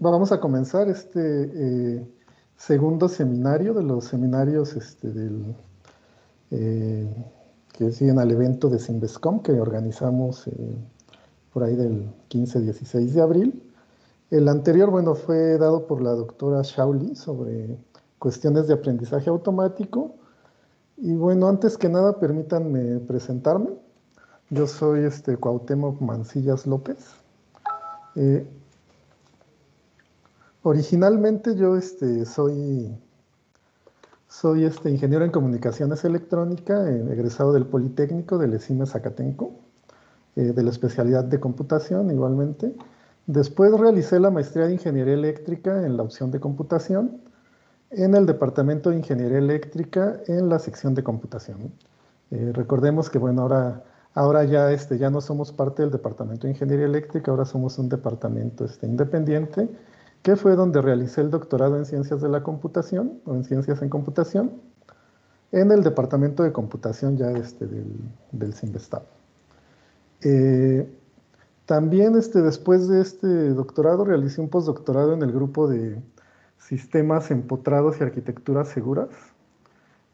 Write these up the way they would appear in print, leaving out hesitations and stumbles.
Vamos a comenzar segundo seminario de los seminarios eh, que siguen al evento de Sinvescom que organizamos por ahí del 15-16 de abril. El anterior, bueno, fue dado por la doctora Shauli sobre cuestiones de aprendizaje automático. Y bueno, antes que nada, permítanme presentarme. Yo soy Cuauhtémoc Mancillas López. Eh, Originalmente yo soy ingeniero en comunicaciones electrónicas, egresado del Politécnico del ESIME Zacatenco, de la especialidad de computación igualmente. Después realicé la maestría de ingeniería eléctrica en la opción de computación, en el departamento de ingeniería eléctrica en la sección de computación. Recordemos que bueno, ahora ya no somos parte del departamento de ingeniería eléctrica, ahora somos un departamento independiente, que fue donde realicé el doctorado en ciencias de la computación o en ciencias en computación, en el departamento de computación ya del CIMBESTAB. Eh, También después de este doctorado realicé un postdoctorado en el grupo de sistemas empotrados y arquitecturas seguras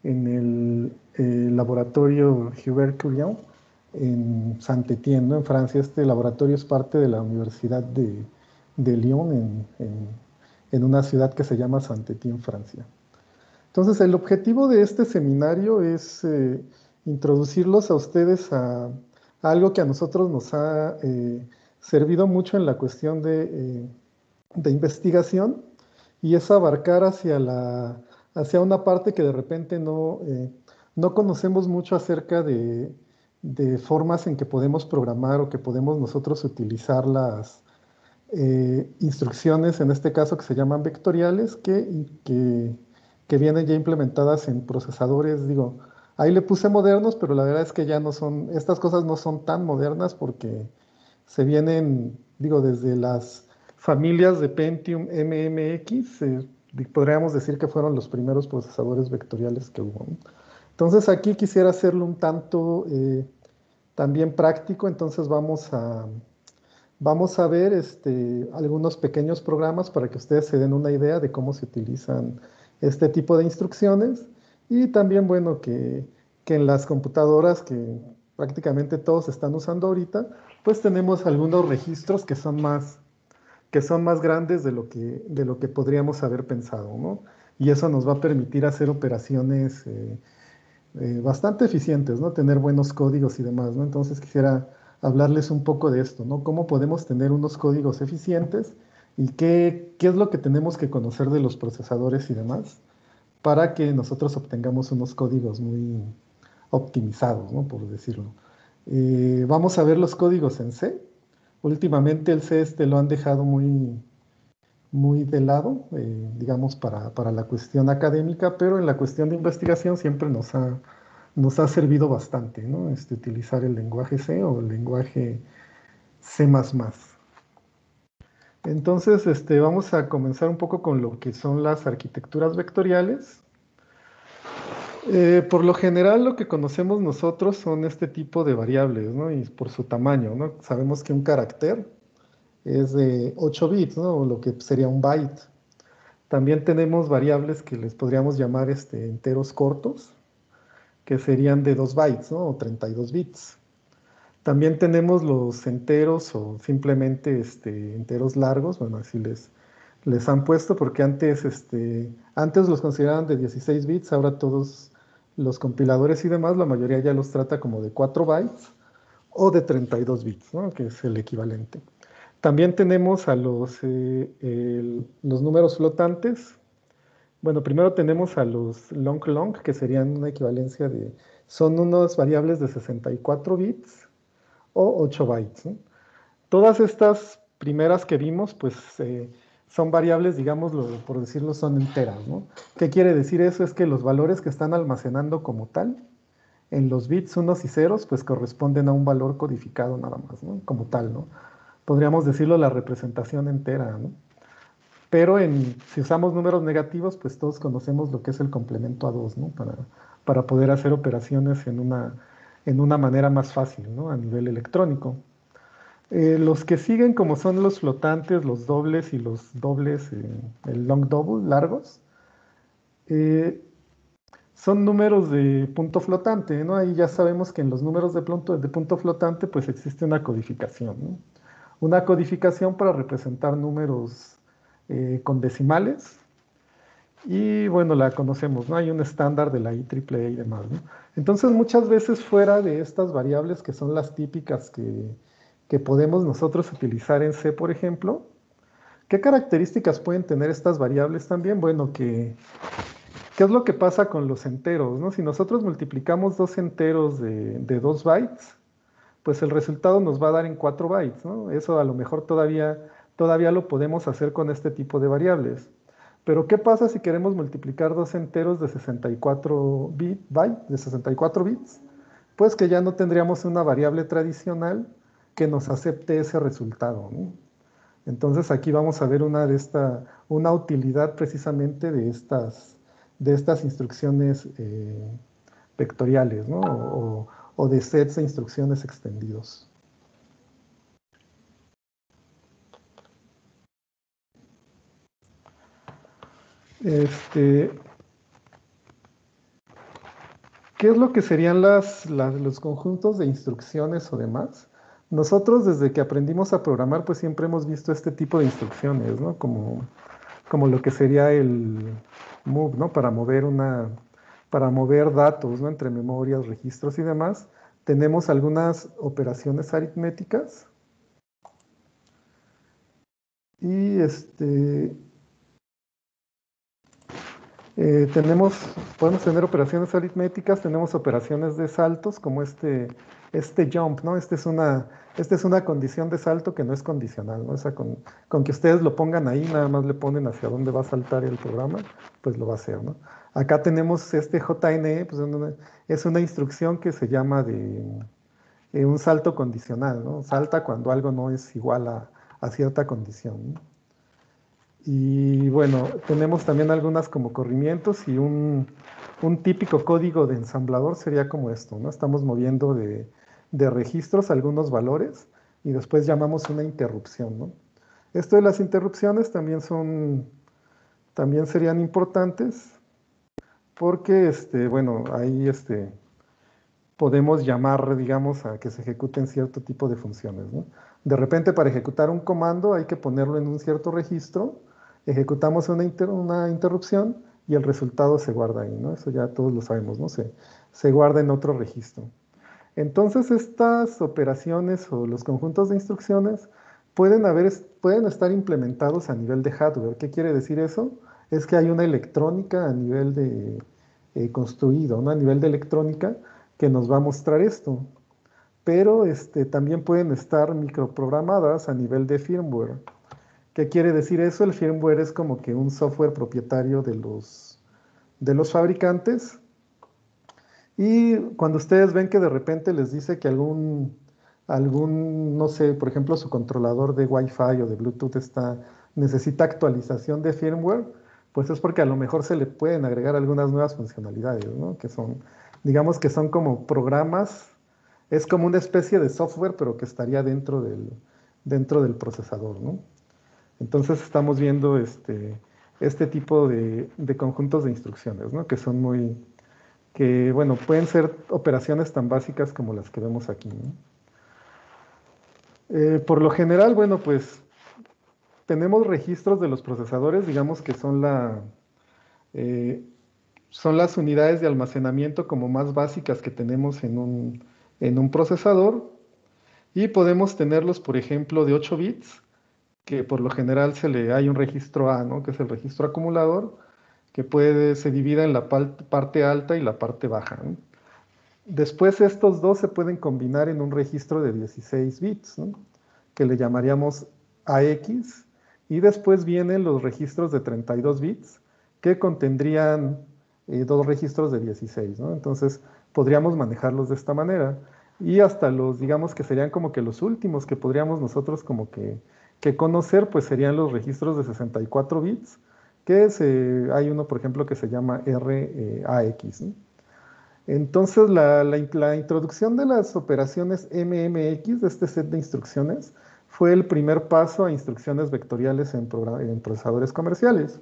en el laboratorio Hubert Curien en Saint-Étienne, ¿no? En Francia. Este laboratorio es parte de la Universidad de Lyon en una ciudad que se llama Saint-Étienne, Francia. Entonces, el objetivo de este seminario es introducirlos a ustedes a algo que a nosotros nos ha servido mucho en la cuestión de investigación, y es abarcar hacia una parte que de repente no conocemos mucho acerca de formas en que podemos programar o que podemos nosotros utilizar las instrucciones, en este caso que se llaman vectoriales, que vienen ya implementadas en procesadores. Digo, ahí le puse modernos, pero la verdad es que ya no son, estas cosas no son tan modernas porque se vienen, digo, desde las familias de Pentium MMX, podríamos decir que fueron los primeros procesadores vectoriales que hubo, ¿no? Entonces aquí quisiera hacerlo un tanto también práctico. Entonces vamos a ver algunos pequeños programas para que ustedes se den una idea de cómo se utilizan este tipo de instrucciones. Y también, bueno, que en las computadoras que prácticamente todos están usando ahorita, pues tenemos algunos registros que son más grandes de lo que podríamos haber pensado, ¿no? Y eso nos va a permitir hacer operaciones bastante eficientes, ¿no? Tener buenos códigos y demás, ¿no? Entonces quisiera hablarles un poco de esto, ¿no? Cómo podemos tener unos códigos eficientes y qué es lo que tenemos que conocer de los procesadores y demás para que nosotros obtengamos unos códigos muy optimizados, ¿no? Por decirlo. Vamos a ver los códigos en C. Últimamente el C lo han dejado muy de lado, digamos, para la cuestión académica, pero en la cuestión de investigación siempre nos ha servido bastante, ¿no? Utilizar el lenguaje C o el lenguaje C++. Entonces, vamos a comenzar un poco con lo que son las arquitecturas vectoriales. Por lo general, lo que conocemos nosotros son este tipo de variables, ¿no? Y por su tamaño, ¿no? Sabemos que un carácter es de 8 bits, ¿no? O lo que sería un byte. También tenemos variables que les podríamos llamar enteros cortos, que serían de 2 bytes, ¿no? O 32 bits. También tenemos los enteros o simplemente enteros largos. Bueno, así les han puesto porque antes los consideraban de 16 bits, ahora todos los compiladores y demás, la mayoría ya los trata como de 4 bytes o de 32 bits, ¿no? Que es el equivalente. También tenemos a los números flotantes. Bueno, primero tenemos a los long long, que serían una equivalencia son unas variables de 64 bits o 8 bytes, ¿no? Todas estas primeras que vimos, pues son variables, digámoslo, por decirlo, son enteras, ¿no? ¿Qué quiere decir eso? Es que los valores que están almacenando como tal, en los bits unos y ceros, pues corresponden a un valor codificado nada más, ¿no? Como tal, ¿no? Podríamos decirlo la representación entera, ¿no? Pero si usamos números negativos, pues todos conocemos lo que es el complemento a 2, ¿no? Para poder hacer operaciones en una manera más fácil, ¿no? A nivel electrónico. Los que siguen como son los flotantes, los dobles y los dobles, el long double, largos, eh, son números de punto flotante, ¿no? Ahí ya sabemos que en los números de punto flotante pues existe una codificación, ¿no? Una codificación para representar números con decimales. Y bueno, la conocemos, ¿no? Hay un estándar de la IEEE y demás, ¿no? Entonces, muchas veces fuera de estas variables que son las típicas que podemos nosotros utilizar en C, por ejemplo, ¿qué características pueden tener estas variables también? Bueno, ¿qué es lo que pasa con los enteros, ¿no? Si nosotros multiplicamos dos enteros de 2 bytes, pues el resultado nos va a dar en 4 bytes, ¿no? Eso a lo mejor todavía lo podemos hacer con este tipo de variables. Pero ¿qué pasa si queremos multiplicar dos enteros de 64 de 64 bits? Pues que ya no tendríamos una variable tradicional que nos acepte ese resultado, ¿no? Entonces aquí vamos a ver una utilidad precisamente de estas instrucciones vectoriales, ¿no? O de sets de instrucciones extendidos. Este, ¿Qué es lo que serían los conjuntos de instrucciones o demás? Nosotros desde que aprendimos a programar, pues siempre hemos visto este tipo de instrucciones, ¿no? Como lo que sería el move, ¿no? Para mover datos, ¿no? Entre memorias, registros y demás. Tenemos algunas operaciones aritméticas y tenemos, podemos tener operaciones aritméticas, tenemos operaciones de saltos, como este jump, ¿no? Esta es una condición de salto que no es condicional, ¿no? O sea, con que ustedes lo pongan ahí, nada más le ponen hacia dónde va a saltar el programa, pues lo va a hacer, ¿no? Acá tenemos este JNE, pues es una instrucción que se llama de un salto condicional, ¿no? Salta cuando algo no es igual a cierta condición, ¿no? Y bueno, tenemos también algunas como corrimientos y un típico código de ensamblador sería como esto, ¿no? Estamos moviendo de registros algunos valores y después llamamos una interrupción, ¿no? Esto de las interrupciones también serían importantes porque, bueno, ahí podemos llamar, digamos, a que se ejecuten cierto tipo de funciones, ¿no? De repente, para ejecutar un comando hay que ponerlo en un cierto registro, ejecutamos una interrupción y el resultado se guarda ahí, ¿no? Eso ya todos lo sabemos, ¿no? Se guarda en otro registro. Entonces, estas operaciones o los conjuntos de instrucciones pueden estar implementados a nivel de hardware. ¿Qué quiere decir eso? Es que hay una electrónica a nivel de construido, ¿no? A nivel de electrónica que nos va a mostrar esto. Pero también pueden estar microprogramadas a nivel de firmware. ¿Qué quiere decir eso? El firmware es como que un software propietario de los fabricantes. Y cuando ustedes ven que de repente les dice que no sé, por ejemplo, su controlador de Wi-Fi o de Bluetooth necesita actualización de firmware, pues es porque a lo mejor se le pueden agregar algunas nuevas funcionalidades, ¿no? Digamos que son como programas, es como una especie de software, pero que estaría dentro del procesador, ¿no? Entonces estamos viendo este tipo de conjuntos de instrucciones, ¿no? Que, bueno, pueden ser operaciones tan básicas como las que vemos aquí, ¿no? Por lo general, bueno, pues tenemos registros de los procesadores, digamos que eh, son las unidades de almacenamiento como más básicas que tenemos en un procesador y podemos tenerlos, por ejemplo, de 8 bits, que por lo general hay un registro A, ¿no? Que es el registro acumulador, que se divide en la parte alta y la parte baja, ¿no? Después estos dos se pueden combinar en un registro de 16 bits, ¿no? Que le llamaríamos AX, y después vienen los registros de 32 bits, que contendrían dos registros de 16, ¿no? Entonces podríamos manejarlos de esta manera. Y hasta digamos que serían como que los últimos que podríamos nosotros como que conocer, pues serían los registros de 64 bits, hay uno, por ejemplo, que se llama RAX, ¿no? Entonces, la introducción de las operaciones MMX, de este set de instrucciones, fue el primer paso a instrucciones vectoriales en procesadores comerciales.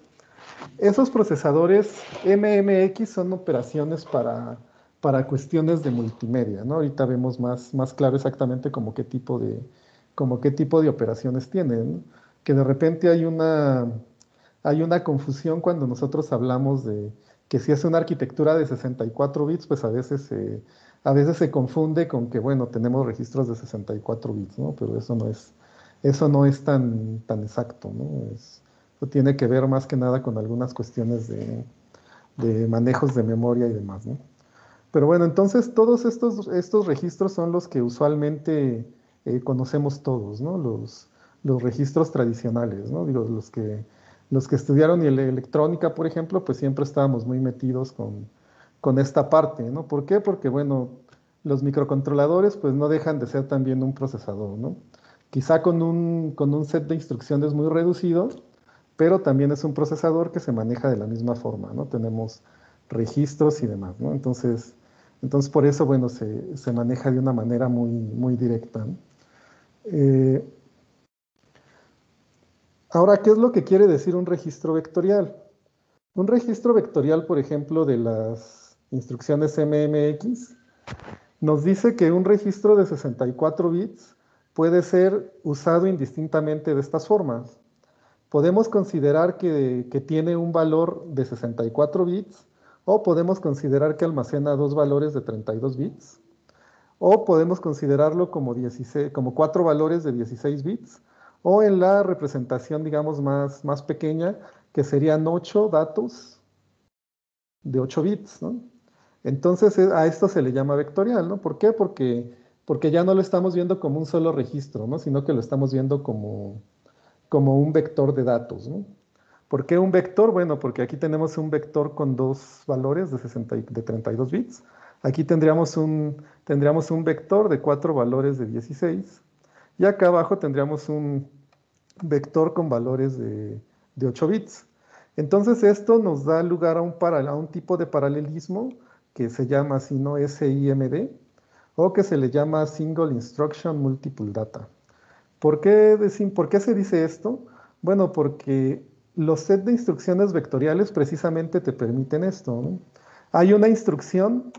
Esos procesadores MMX son operaciones para cuestiones de multimedia, ¿no? Ahorita vemos más claro exactamente como qué tipo de operaciones tienen, ¿no? Que de repente hay una confusión cuando nosotros hablamos de que si es una arquitectura de 64 bits, pues a veces se confunde con que, bueno, tenemos registros de 64 bits, ¿no? Pero eso no es tan exacto, ¿no? Eso tiene que ver más que nada con algunas cuestiones de manejos de memoria y demás, ¿no? Pero bueno, entonces todos estos registros son los que usualmente conocemos todos, ¿no? Los registros tradicionales, ¿no? Digo, los que estudiaron electrónica, por ejemplo, pues siempre estábamos muy metidos con esta parte, ¿no? ¿Por qué? Porque, bueno, los microcontroladores pues no dejan de ser también un procesador, ¿no? Quizá con un set de instrucciones muy reducido, pero también es un procesador que se maneja de la misma forma, ¿no? Tenemos registros y demás, ¿no? Entonces por eso, bueno, se maneja de una manera muy directa, ¿no? Eh, Ahora, ¿qué es lo que quiere decir un registro vectorial? Un registro vectorial, por ejemplo, de las instrucciones MMX, nos dice que un registro de 64 bits puede ser usado indistintamente de estas formas. Podemos considerar que tiene un valor de 64 bits, o podemos considerar que almacena dos valores de 32 bits, o podemos considerarlo como, 16, como cuatro valores de 16 bits, o en la representación, digamos, más pequeña, que serían 8 datos de 8 bits, ¿no? Entonces a esto se le llama vectorial, ¿no? ¿Por qué? Porque ya no lo estamos viendo como un solo registro, ¿no? Sino que lo estamos viendo como un vector de datos, ¿no? ¿Por qué un vector? Bueno, porque aquí tenemos un vector con dos valores de 32 bits. Aquí tendríamos un vector de cuatro valores de 16. Y acá abajo tendríamos un vector con valores de 8 bits. Entonces esto nos da lugar a un tipo de paralelismo que se llama así, ¿no? SIMD, o que se le llama Single Instruction Multiple Data. ¿Por qué se dice esto? Bueno, porque los sets de instrucciones vectoriales precisamente te permiten esto, ¿no? Hay una instrucción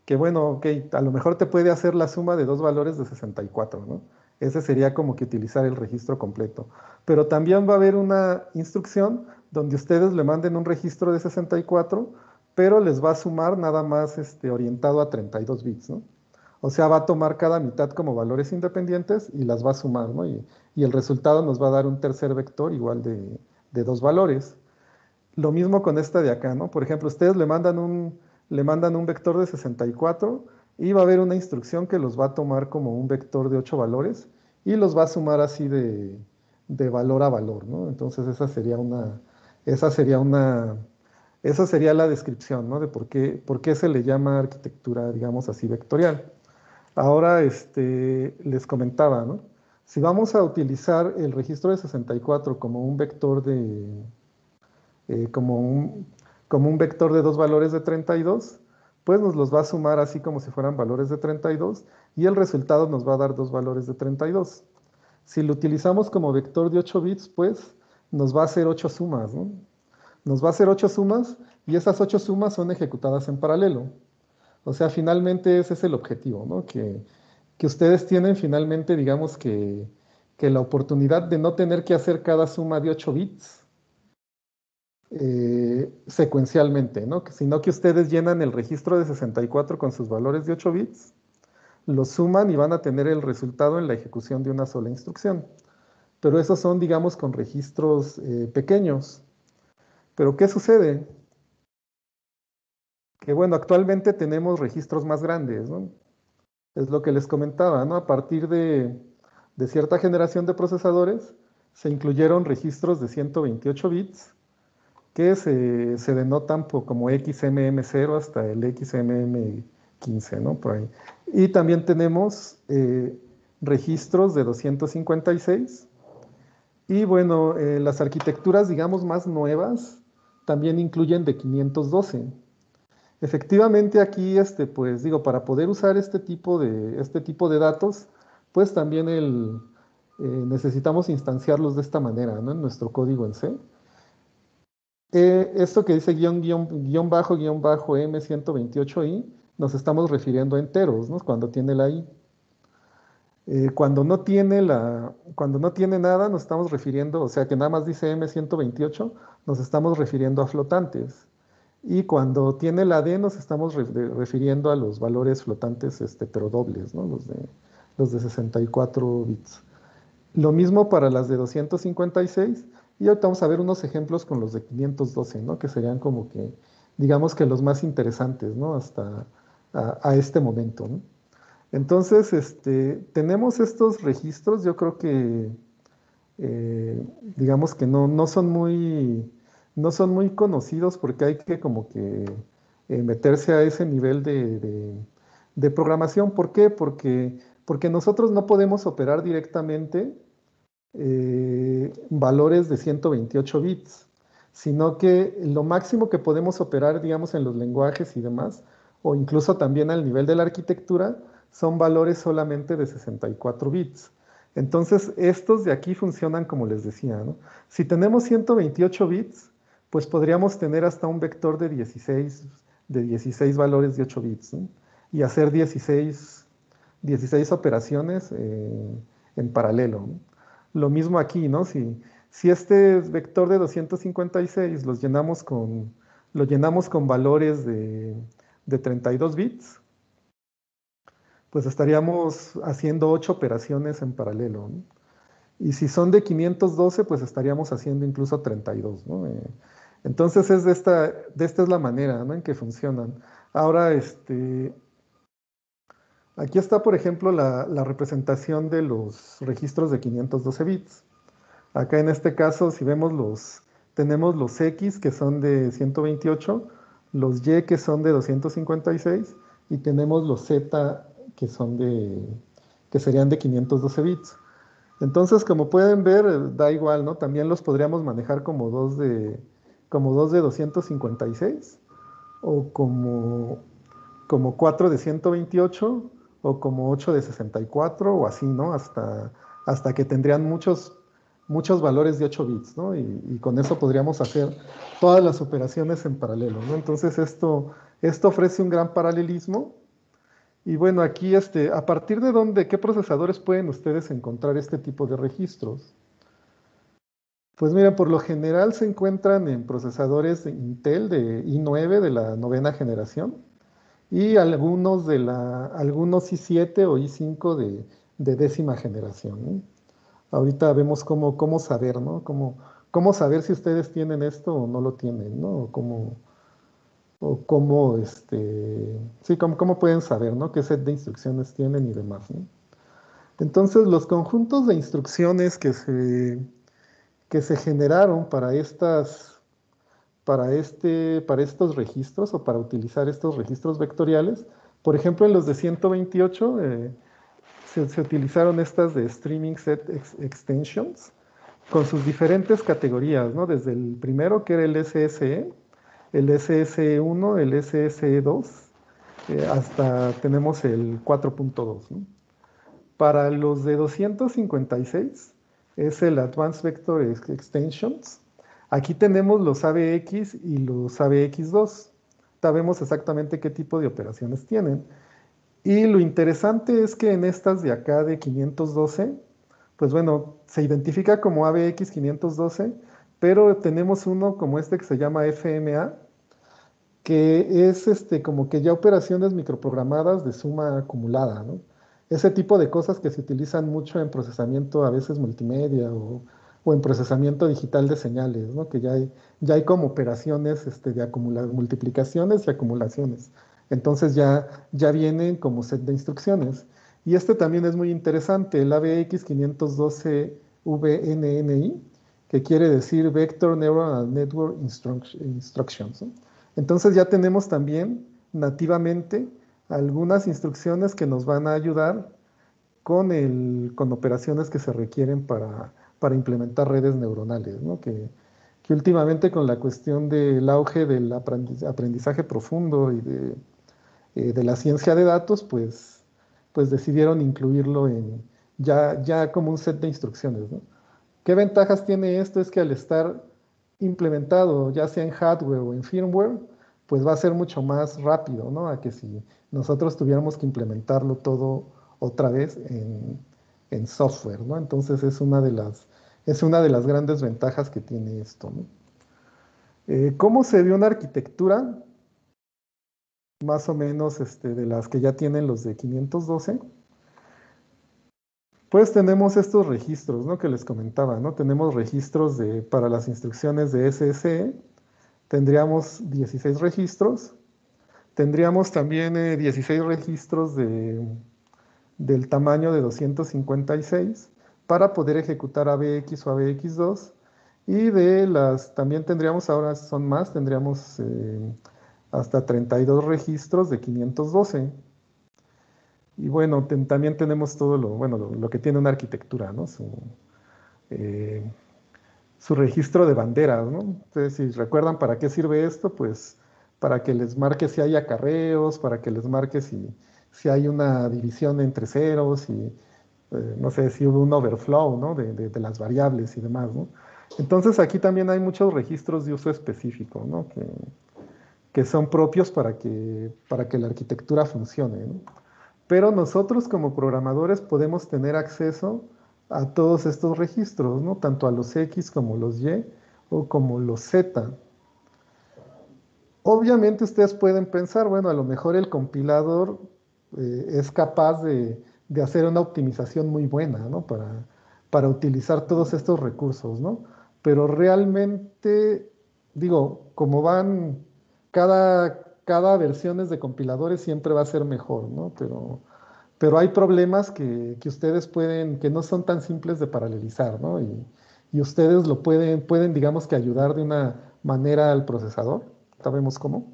que, bueno, ok, a lo mejor te puede hacer la suma de dos valores de 64, ¿no? Ese sería como que utilizar el registro completo. Pero también va a haber una instrucción donde ustedes le manden un registro de 64, pero les va a sumar nada más orientado a 32 bits, ¿no? O sea, va a tomar cada mitad como valores independientes y las va a sumar, ¿no? Y el resultado nos va a dar un tercer vector igual de dos valores. Lo mismo con esta de acá, ¿no? Por ejemplo, ustedes le mandan un vector de 64 y va a haber una instrucción que los va a tomar como un vector de 8 valores y los va a sumar así de valor a valor, ¿no? Entonces esa sería una, esa sería la descripción, ¿no? De por qué se le llama arquitectura, digamos así, vectorial. Ahora, les comentaba, ¿no? Si vamos a utilizar el registro de 64 como un vector eh, como un, como un vector de dos valores de 32, pues nos los va a sumar así como si fueran valores de 32 y el resultado nos va a dar dos valores de 32. Si lo utilizamos como vector de 8 bits, pues nos va a hacer 8 sumas, ¿no? Nos va a hacer 8 sumas y esas 8 sumas son ejecutadas en paralelo. O sea, finalmente ese es el objetivo, ¿no? Que ustedes tienen finalmente, digamos que la oportunidad de no tener que hacer cada suma de 8 bits secuencialmente, ¿no? Sino que ustedes llenan el registro de 64 con sus valores de 8 bits, los suman y van a tener el resultado en la ejecución de una sola instrucción. Pero esos son, digamos, con registros pequeños. Pero ¿qué sucede? Que bueno, actualmente tenemos registros más grandes, ¿no? Es lo que les comentaba, ¿no? A partir de cierta generación de procesadores, se incluyeron registros de 128 bits que se denotan como XMM0 hasta el XMM15, ¿no? Por ahí. Y también tenemos registros de 256. Y bueno, las arquitecturas, digamos, más nuevas también incluyen de 512. Efectivamente aquí, pues digo, para poder usar este tipo de datos, pues también necesitamos instanciarlos de esta manera, ¿no? En nuestro código en C. Esto que dice guión bajo M128i, nos estamos refiriendo a enteros, ¿no? Cuando tiene la i. Cuando no tiene nada, nos estamos refiriendo, o sea que nada más dice M128, nos estamos refiriendo a flotantes. Y cuando tiene la D, nos estamos refiriendo a los valores flotantes, pero dobles, ¿no? Los de 64 bits. Lo mismo para las de 256. Y ahorita vamos a ver unos ejemplos con los de 512, ¿no? Que serían como que, digamos que los más interesantes, ¿no? Hasta a este momento, ¿no? Entonces, tenemos estos registros, yo creo que, digamos que no son muy conocidos porque hay que como que meterse a ese nivel de programación. ¿Por qué? Porque nosotros no podemos operar directamente valores de 128 bits, sino que lo máximo que podemos operar, digamos, en los lenguajes y demás, o incluso también al nivel de la arquitectura, son valores solamente de 64 bits. Entonces, estos de aquí funcionan como les decía, ¿no? Si tenemos 128 bits, pues podríamos tener hasta un vector de 16 valores de 8 bits, ¿no? Y hacer 16 operaciones en paralelo, ¿no? Lo mismo aquí, ¿no? Si este vector de 256 lo llenamos con valores de 32 bits, pues estaríamos haciendo 8 operaciones en paralelo, ¿no? Y si son de 512, pues estaríamos haciendo incluso 32, ¿no? Entonces de esta es la manera, ¿no? En que funcionan. Ahora, aquí está, por ejemplo, la representación de los registros de 512 bits. Acá en este caso, si vemos tenemos los X que son de 128, los Y que son de 256 y tenemos los Z que que serían de 512 bits. Entonces, como pueden ver, da igual, ¿no? También los podríamos manejar como dos de 256 o como 4 de 128 o como 8 de 64 o así, ¿no? Hasta que tendrían muchos valores de 8 bits, ¿no? Y con eso podríamos hacer todas las operaciones en paralelo, ¿no? Entonces esto ofrece un gran paralelismo. Y bueno, aquí, ¿a partir de dónde, qué procesadores pueden ustedes encontrar este tipo de registros? Pues mira, por lo general se encuentran en procesadores de Intel de i9 de la novena generación y algunos i7 o i5 de décima generación, ¿no? Ahorita vemos cómo saber, ¿no? Cómo saber si ustedes tienen esto o no lo tienen, ¿no? Sí, cómo pueden saber, ¿no? Qué set de instrucciones tienen y demás, ¿no? Entonces, los conjuntos de instrucciones que se generaron para estos registros o para utilizar estos registros vectoriales, por ejemplo, en los de 128 se utilizaron estas de Streaming Set Extensions con sus diferentes categorías, ¿no? Desde el primero que era el SSE, el SSE1, el SSE2, hasta tenemos el 4.2, ¿no? Para los de 256 es el Advanced Vector Extensions. Aquí tenemos los AVX y los AVX2. Sabemos exactamente qué tipo de operaciones tienen. Y lo interesante es que en estas de acá de 512, pues bueno, se identifica como AVX 512, pero tenemos uno como este que se llama FMA, que es como que ya operaciones microprogramadas de suma acumulada, ¿no? Ese tipo de cosas que se utilizan mucho en procesamiento a veces multimedia o en procesamiento digital de señales, ¿no? Que ya hay como operaciones de multiplicaciones y acumulaciones. Entonces ya vienen como set de instrucciones. Y este también es muy interesante, el AVX 512 VNNI, que quiere decir Vector Neural Network Instructions, ¿no? Entonces ya tenemos también nativamente algunas instrucciones que nos van a ayudar con operaciones que se requieren para implementar redes neuronales, ¿no? que últimamente con la cuestión del auge del aprendizaje profundo y de la ciencia de datos, pues decidieron incluirlo ya como un set de instrucciones, ¿no? ¿Qué ventajas tiene esto? Es que al estar implementado, ya sea en hardware o en firmware, pues va a ser mucho más rápido, ¿no? A que si nosotros tuviéramos que implementarlo todo otra vez en software, ¿no? Entonces es una de las grandes ventajas que tiene esto, ¿no? ¿Cómo se ve una arquitectura? Más o menos de las que ya tienen los de 512. Pues tenemos estos registros, ¿no? Que les comentaba, ¿no? Tenemos registros para las instrucciones de SSE, tendríamos 16 registros, tendríamos también 16 registros del tamaño de 256 para poder ejecutar ABX o ABX2, y también tendríamos, ahora son más, tendríamos hasta 32 registros de 512. Y bueno, también tenemos todo lo que tiene una arquitectura, ¿no? Eh, su registro de banderas, ¿no? Entonces, si recuerdan para qué sirve esto, pues para que les marque si hay acarreos, para que les marque si hay una división entre ceros, y no sé si hubo un overflow, ¿no? De las variables y demás, ¿no? Entonces aquí también hay muchos registros de uso específico, ¿no? Que son propios para que la arquitectura funcione, ¿no? Pero nosotros como programadores podemos tener acceso a todos estos registros, ¿no? Tanto a los X como los Y o como los Z. Obviamente ustedes pueden pensar, bueno, a lo mejor el compilador es capaz de hacer una optimización muy buena, ¿no? Para utilizar todos estos recursos, ¿no? Pero realmente, digo, como cada versiones de compiladores siempre va a ser mejor, ¿no? Pero hay problemas que ustedes que no son tan simples de paralelizar, ¿no? Y ustedes pueden, digamos que ayudar de una manera al procesador, sabemos cómo,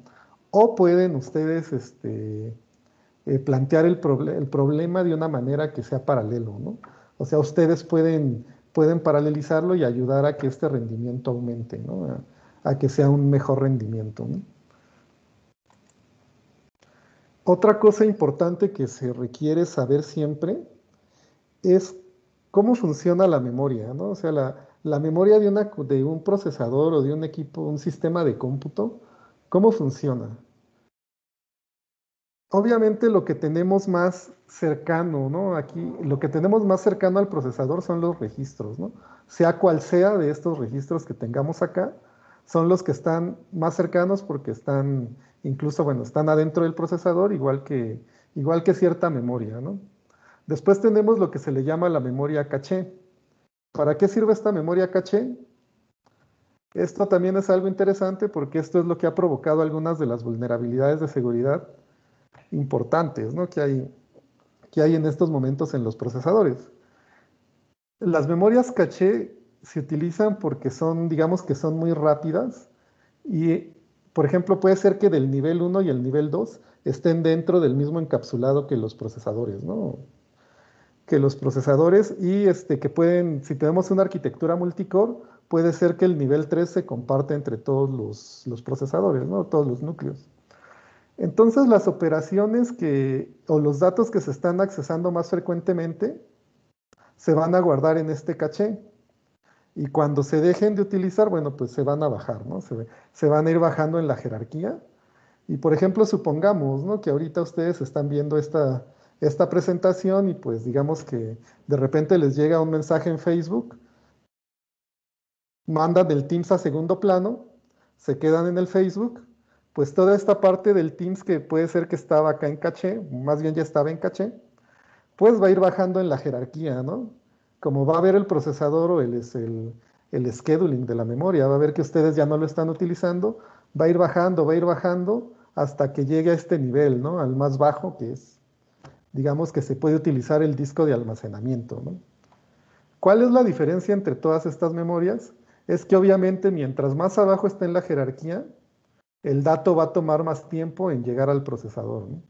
o pueden ustedes plantear el problema de una manera que sea paralelo, ¿no? O sea, ustedes pueden paralelizarlo y ayudar a que este rendimiento aumente, ¿no? A que sea un mejor rendimiento, ¿no? Otra cosa importante que se requiere saber siempre es cómo funciona la memoria, ¿no? O sea, la memoria de un procesador o de un equipo, un sistema de cómputo, ¿cómo funciona? Obviamente lo que tenemos más cercano, ¿no? Aquí, lo que tenemos más cercano al procesador son los registros, ¿no? Sea cual sea de estos registros que tengamos acá, son los que están más cercanos porque incluso, bueno, están adentro del procesador, igual que cierta memoria, ¿no? Después tenemos lo que se le llama la memoria caché. ¿Para qué sirve esta memoria caché? Esto también es algo interesante porque esto es lo que ha provocado algunas de las vulnerabilidades de seguridad importantes, ¿no? que hay en estos momentos en los procesadores. Las memorias caché se utilizan porque digamos que son muy rápidas y, por ejemplo, puede ser que del nivel 1 y el nivel 2 estén dentro del mismo encapsulado que los procesadores, ¿no? Que los procesadores y que si tenemos una arquitectura multicore, puede ser que el nivel 3 se comparte entre todos los procesadores, ¿no? Todos los núcleos. Entonces las operaciones o los datos que se están accesando más frecuentemente se van a guardar en este caché. Y cuando se dejen de utilizar, bueno, pues se van a bajar, ¿no? Se van a ir bajando en la jerarquía. Y por ejemplo, supongamos, ¿no? Que ahorita ustedes están viendo esta presentación y pues digamos que de repente les llega un mensaje en Facebook, mandan el Teams a segundo plano, se quedan en el Facebook, pues toda esta parte del Teams que puede ser que estaba acá en caché, más bien ya estaba en caché, pues va a ir bajando en la jerarquía, ¿no? Como va a ver el procesador o el scheduling de la memoria, va a ver que ustedes ya no lo están utilizando, va a ir bajando hasta que llegue a este nivel, ¿no? Al más bajo, que es, digamos que se puede utilizar el disco de almacenamiento, ¿no? ¿Cuál es la diferencia entre todas estas memorias? Es que obviamente mientras más abajo esté en la jerarquía, el dato va a tomar más tiempo en llegar al procesador, ¿no?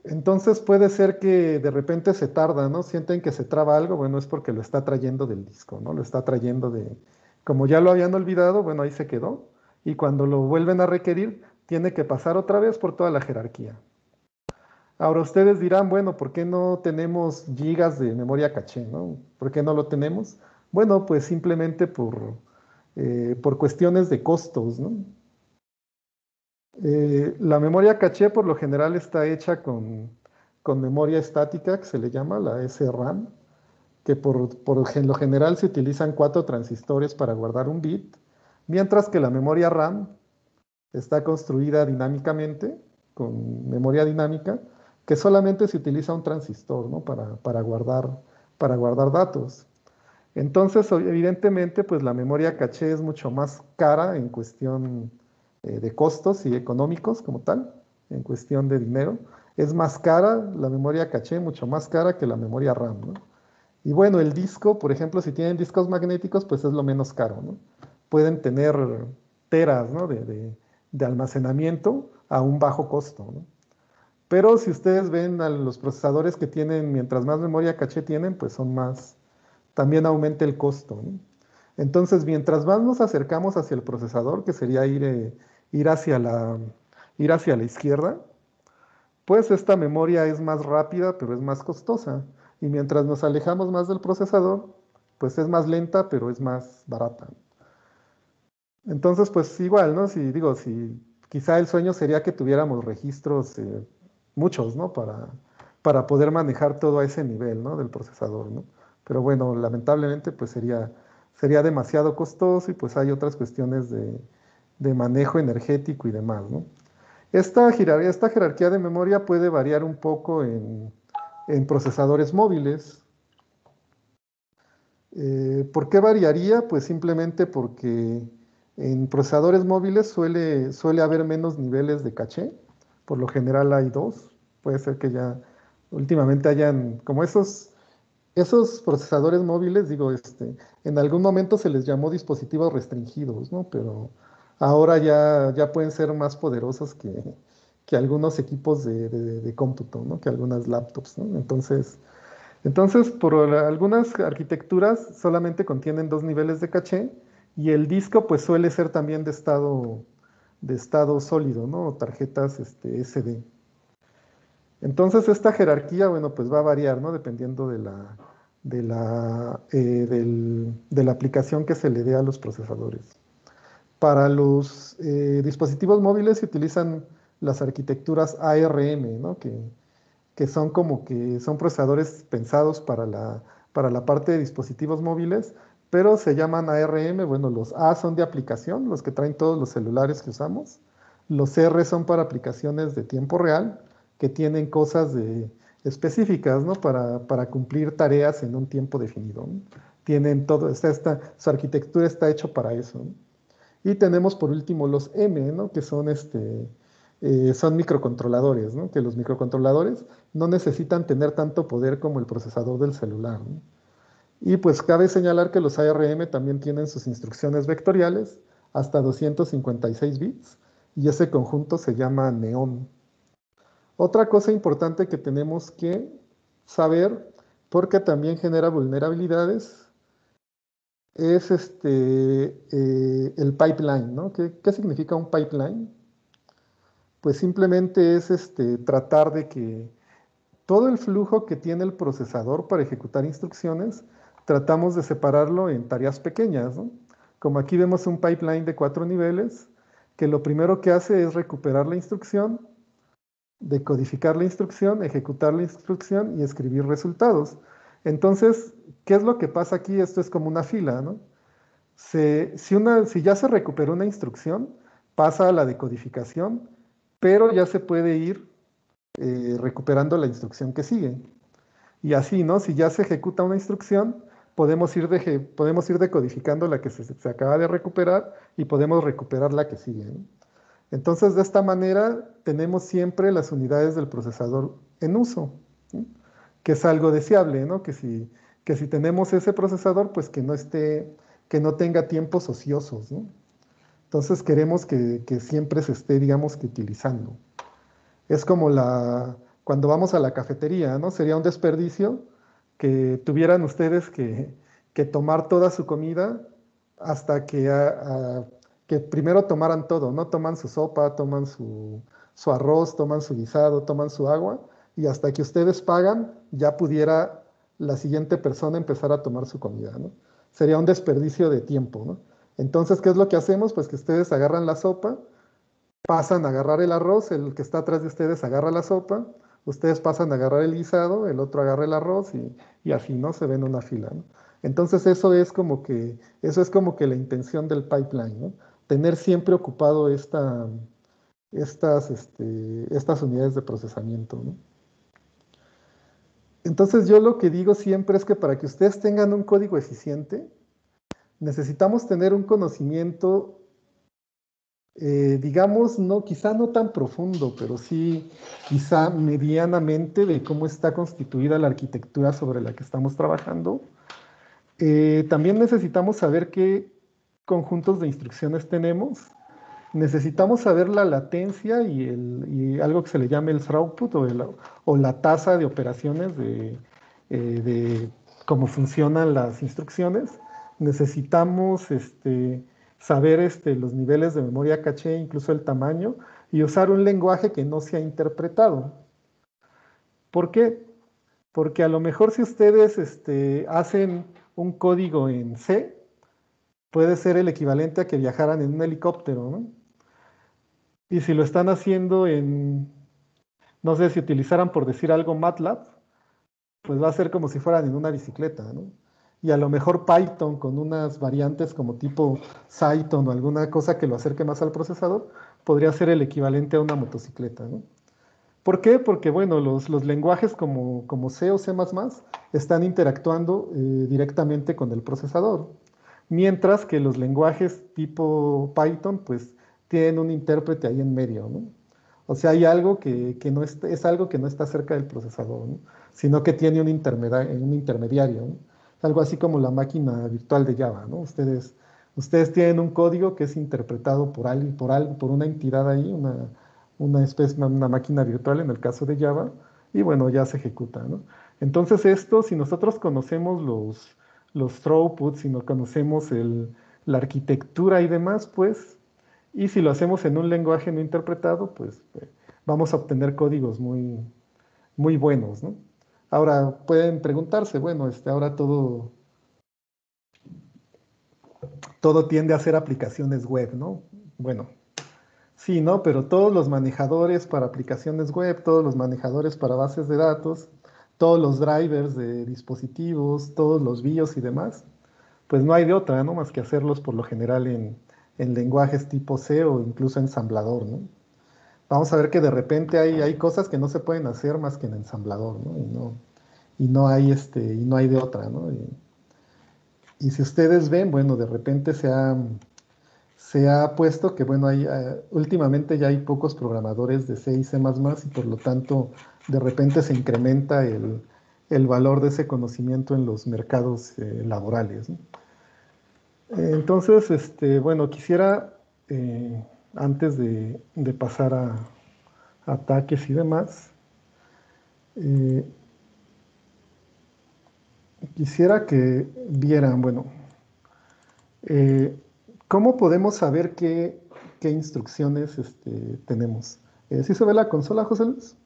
Entonces puede ser que de repente se tarda, ¿no? Sienten que se traba algo, bueno, es porque lo está trayendo del disco, ¿no? Lo está trayendo Como ya lo habían olvidado, bueno, ahí se quedó. Y cuando lo vuelven a requerir, tiene que pasar otra vez por toda la jerarquía. Ahora ustedes dirán, bueno, ¿por qué no tenemos gigas de memoria caché, ¿no? ¿Por qué no lo tenemos? Bueno, pues simplemente por cuestiones de costos, ¿no? La memoria caché por lo general está hecha con memoria estática, que se le llama la SRAM, que lo general se utilizan 4 transistores para guardar un bit, mientras que la memoria RAM está construida dinámicamente, con memoria dinámica, que solamente se utiliza un transistor, ¿no? Para guardar datos. Entonces, evidentemente, pues la memoria caché es mucho más cara en cuestión de costos y económicos como tal, en cuestión de dinero. Es más cara la memoria caché, mucho más cara que la memoria RAM, ¿no? Y bueno, el disco, por ejemplo, si tienen discos magnéticos, pues es lo menos caro, ¿no? Pueden tener teras, ¿no? de almacenamiento a un bajo costo, ¿no? Pero si ustedes ven a los procesadores que tienen, mientras más memoria caché tienen, pues son más, también aumenta el costo, ¿no? Entonces, mientras más nos acercamos hacia el procesador, que sería ir ir hacia la izquierda, pues esta memoria es más rápida, pero es más costosa. Y mientras nos alejamos más del procesador, pues es más lenta, pero es más barata. Entonces, pues igual, ¿no? Si quizá el sueño sería que tuviéramos registros, muchos, ¿no? Para poder manejar todo a ese nivel, ¿no? Del procesador, ¿no? Pero bueno, lamentablemente, pues sería demasiado costoso y pues hay otras cuestiones de manejo energético y demás, ¿no? Esta jerarquía de memoria puede variar un poco en procesadores móviles. ¿Por qué variaría? Pues simplemente porque en procesadores móviles suele haber menos niveles de caché. Por lo general hay dos. Puede ser que ya últimamente hayan, como esos procesadores móviles, en algún momento se les llamó dispositivos restringidos, ¿no? Pero ahora ya pueden ser más poderosos que algunos equipos de cómputo, ¿no? Que algunas laptops, ¿no? Entonces, algunas arquitecturas solamente contienen 2 niveles de caché y el disco pues suele ser también de estado sólido, ¿no? Tarjetas SD. Entonces esta jerarquía, bueno, pues va a variar, ¿no? Dependiendo de la aplicación que se le dé a los procesadores. Para los dispositivos móviles se utilizan las arquitecturas ARM, ¿no? Que son como que son procesadores pensados para la parte de dispositivos móviles, pero se llaman ARM. Bueno, los A son de aplicación, los que traen todos los celulares que usamos. Los R son para aplicaciones de tiempo real, que tienen cosas específicas, ¿no? Para cumplir tareas en un tiempo definido, ¿no? Tienen todo, su arquitectura está hecho para eso, ¿no? Y tenemos por último los M, ¿no? Que son microcontroladores, ¿no? Que los microcontroladores no necesitan tener tanto poder como el procesador del celular, ¿no? Y pues cabe señalar que los ARM también tienen sus instrucciones vectoriales hasta 256 bits y ese conjunto se llama neón. Otra cosa importante que tenemos que saber, porque también genera vulnerabilidades, es el pipeline, ¿no? ¿Qué significa un pipeline? Pues simplemente es tratar de que todo el flujo que tiene el procesador para ejecutar instrucciones, tratamos de separarlo en tareas pequeñas, ¿no? Como aquí vemos un pipeline de 4 niveles, que lo primero que hace es recuperar la instrucción, decodificar la instrucción, ejecutar la instrucción y escribir resultados. Entonces, ¿qué es lo que pasa aquí? Esto es como una fila, ¿no? Si ya se recuperó una instrucción, pasa a la decodificación, pero ya se puede ir recuperando la instrucción que sigue. Y así, ¿no? Si ya se ejecuta una instrucción, podemos ir decodificando la que se acaba de recuperar y podemos recuperar la que sigue, ¿no? Entonces, de esta manera, tenemos siempre las unidades del procesador en uso, ¿sí? Que es algo deseable, ¿no? Que si tenemos ese procesador, pues que no tenga tiempos ociosos, ¿no? Entonces, queremos que siempre se esté, digamos, que utilizando. Es como cuando vamos a la cafetería, ¿no? Sería un desperdicio que tuvieran ustedes que tomar toda su comida hasta que primero tomaran todo, ¿no? Toman su sopa, toman su arroz, toman su guisado, toman su agua, y hasta que ustedes pagan, ya pudiera la siguiente persona empezar a tomar su comida, ¿no? Sería un desperdicio de tiempo, ¿no? Entonces, ¿qué es lo que hacemos? Pues que ustedes agarran la sopa, pasan a agarrar el arroz, el que está atrás de ustedes agarra la sopa, ustedes pasan a agarrar el guisado, el otro agarra el arroz y así, ¿no? Se ven una fila, ¿no? Entonces eso es como que la intención del pipeline, ¿no? Tener siempre ocupado estas unidades de procesamiento, ¿no? Entonces yo lo que digo siempre es que para que ustedes tengan un código eficiente, necesitamos tener un conocimiento, digamos, no, quizá no tan profundo, pero sí quizá medianamente de cómo está constituida la arquitectura sobre la que estamos trabajando. También necesitamos saber qué conjuntos de instrucciones tenemos. Necesitamos saber la latencia y algo que se le llama el throughput o la tasa de operaciones de cómo funcionan las instrucciones. Necesitamos saber los niveles de memoria caché, incluso el tamaño, y usar un lenguaje que no sea interpretado. ¿Por qué? Porque a lo mejor si ustedes hacen un código en C, puede ser el equivalente a que viajaran en un helicóptero, ¿no? Y si lo están haciendo no sé, si utilizaran por decir algo MATLAB, pues va a ser como si fueran en una bicicleta, ¿no? Y a lo mejor Python con unas variantes como tipo Cython o alguna cosa que lo acerque más al procesador, podría ser el equivalente a una motocicleta, ¿no? ¿Por qué? Porque, bueno, los lenguajes como C o C++ están interactuando directamente con el procesador, mientras que los lenguajes tipo Python, pues, tienen un intérprete ahí en medio, ¿no? O sea, hay algo que no es algo que no está cerca del procesador, ¿no? Sino que tiene un intermediario, ¿no? Algo así como la máquina virtual de Java, ¿no? Ustedes tienen un código que es interpretado por una entidad ahí, una máquina virtual en el caso de Java, y bueno, ya se ejecuta, ¿no? Entonces esto, si nosotros conocemos los throughputs, si no conocemos la arquitectura y demás, pues, y si lo hacemos en un lenguaje no interpretado, pues vamos a obtener códigos muy, muy buenos, ¿no? Ahora pueden preguntarse, bueno, ahora todo tiende a ser aplicaciones web, ¿no? Bueno, sí, ¿no? Pero todos los manejadores para aplicaciones web, todos los manejadores para bases de datos, todos los drivers de dispositivos, todos los BIOS y demás, pues no hay de otra, ¿no? Más que hacerlos por lo general en lenguajes tipo C o incluso ensamblador, ¿no? Vamos a ver que de repente hay cosas que no se pueden hacer más que en ensamblador, ¿no? Y no hay de otra, ¿no? Y si ustedes ven, bueno, de repente se ha puesto que, bueno, últimamente ya hay pocos programadores de C y C++, y por lo tanto, de repente se incrementa el valor de ese conocimiento en los mercados laborales, ¿no? Entonces, bueno, quisiera, antes de pasar a ataques y demás, eh, quisiera que vieran, bueno, eh, ¿cómo podemos saber qué instrucciones tenemos? ¿Sí se ve la consola, José Luis?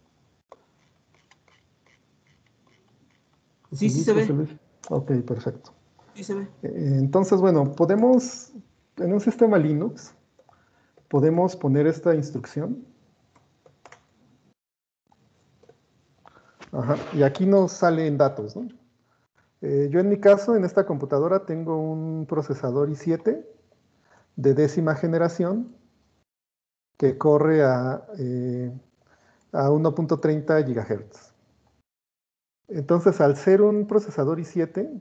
Sí, sí se José ve, Luis. Ok, perfecto. sí se ve. Entonces, bueno, en un sistema Linux, podemos poner esta instrucción. Ajá, y aquí nos salen datos, ¿no? Yo en mi caso, en esta computadora, tengo un procesador i7 de 10ª generación que corre a 1.30 GHz. Entonces, al ser un procesador i7,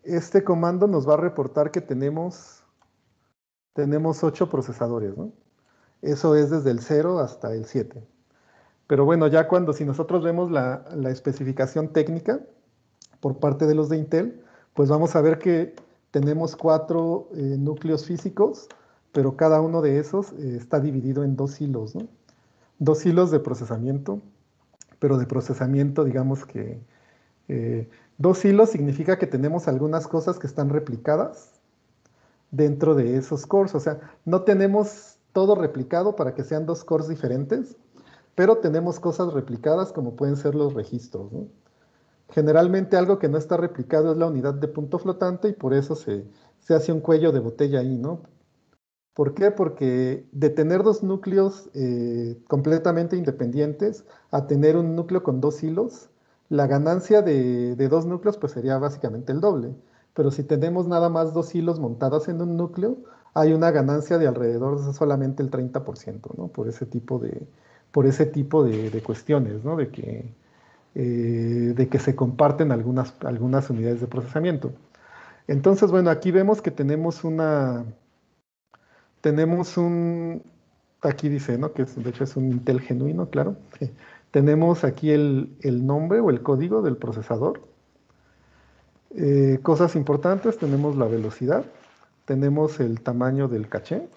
este comando nos va a reportar que tenemos 8 procesadores, ¿no? Eso es desde el 0 hasta el 7. Pero bueno, ya si nosotros vemos la especificación técnica por parte de los de Intel, pues vamos a ver que tenemos 4 núcleos físicos, pero cada uno de esos está dividido en 2 hilos, ¿no? 2 hilos de procesamiento, pero de procesamiento, digamos que 2 hilos significa que tenemos algunas cosas que están replicadas dentro de esos cores. O sea, no tenemos todo replicado para que sean dos cores diferentes, pero tenemos cosas replicadas como pueden ser los registros, ¿no? Generalmente algo que no está replicado es la unidad de punto flotante y por eso se hace un cuello de botella ahí, ¿no? ¿Por qué? Porque de tener dos núcleos completamente independientes a tener un núcleo con dos hilos, la ganancia de dos núcleos pues sería básicamente el doble. Pero si tenemos nada más dos hilos montados en un núcleo, hay una ganancia de alrededor de solamente el 30%, ¿no? Por ese tipo de cuestiones, ¿no? De que se comparten algunas unidades de procesamiento. Entonces, bueno, aquí vemos que aquí dice, ¿no? De hecho es un Intel genuino, claro. Tenemos aquí el nombre o el código del procesador. Cosas importantes, tenemos la velocidad, tenemos el tamaño del caché.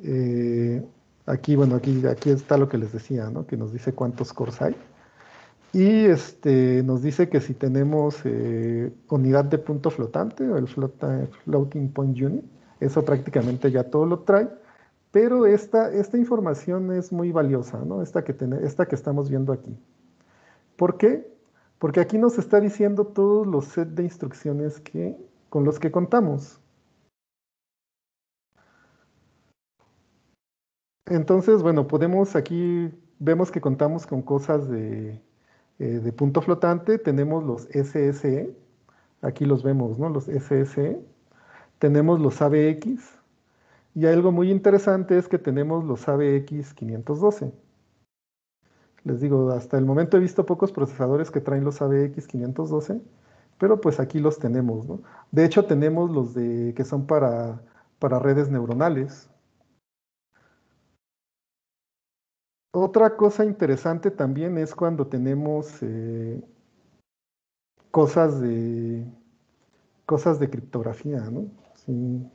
Eh, Aquí, bueno, aquí está lo que les decía, ¿no? Que nos dice cuántos cores hay. Y nos dice que si tenemos unidad de punto flotante o el floating point unit, eso prácticamente ya todo lo trae. Pero esta información es muy valiosa, ¿no? Esta que estamos viendo aquí. ¿Por qué? Porque aquí nos está diciendo todos los sets de instrucciones con los que contamos. Entonces, bueno, vemos que contamos con cosas de punto flotante, tenemos los SSE, aquí los vemos, ¿no? Los SSE, tenemos los ABX, y algo muy interesante es que tenemos los ABX 512. Les digo, hasta el momento he visto pocos procesadores que traen los ABX 512, pero pues aquí los tenemos, ¿no? De hecho, tenemos los que son para redes neuronales. Otra cosa interesante también es cuando tenemos cosas de, cosas de criptografía, ¿no? Sí.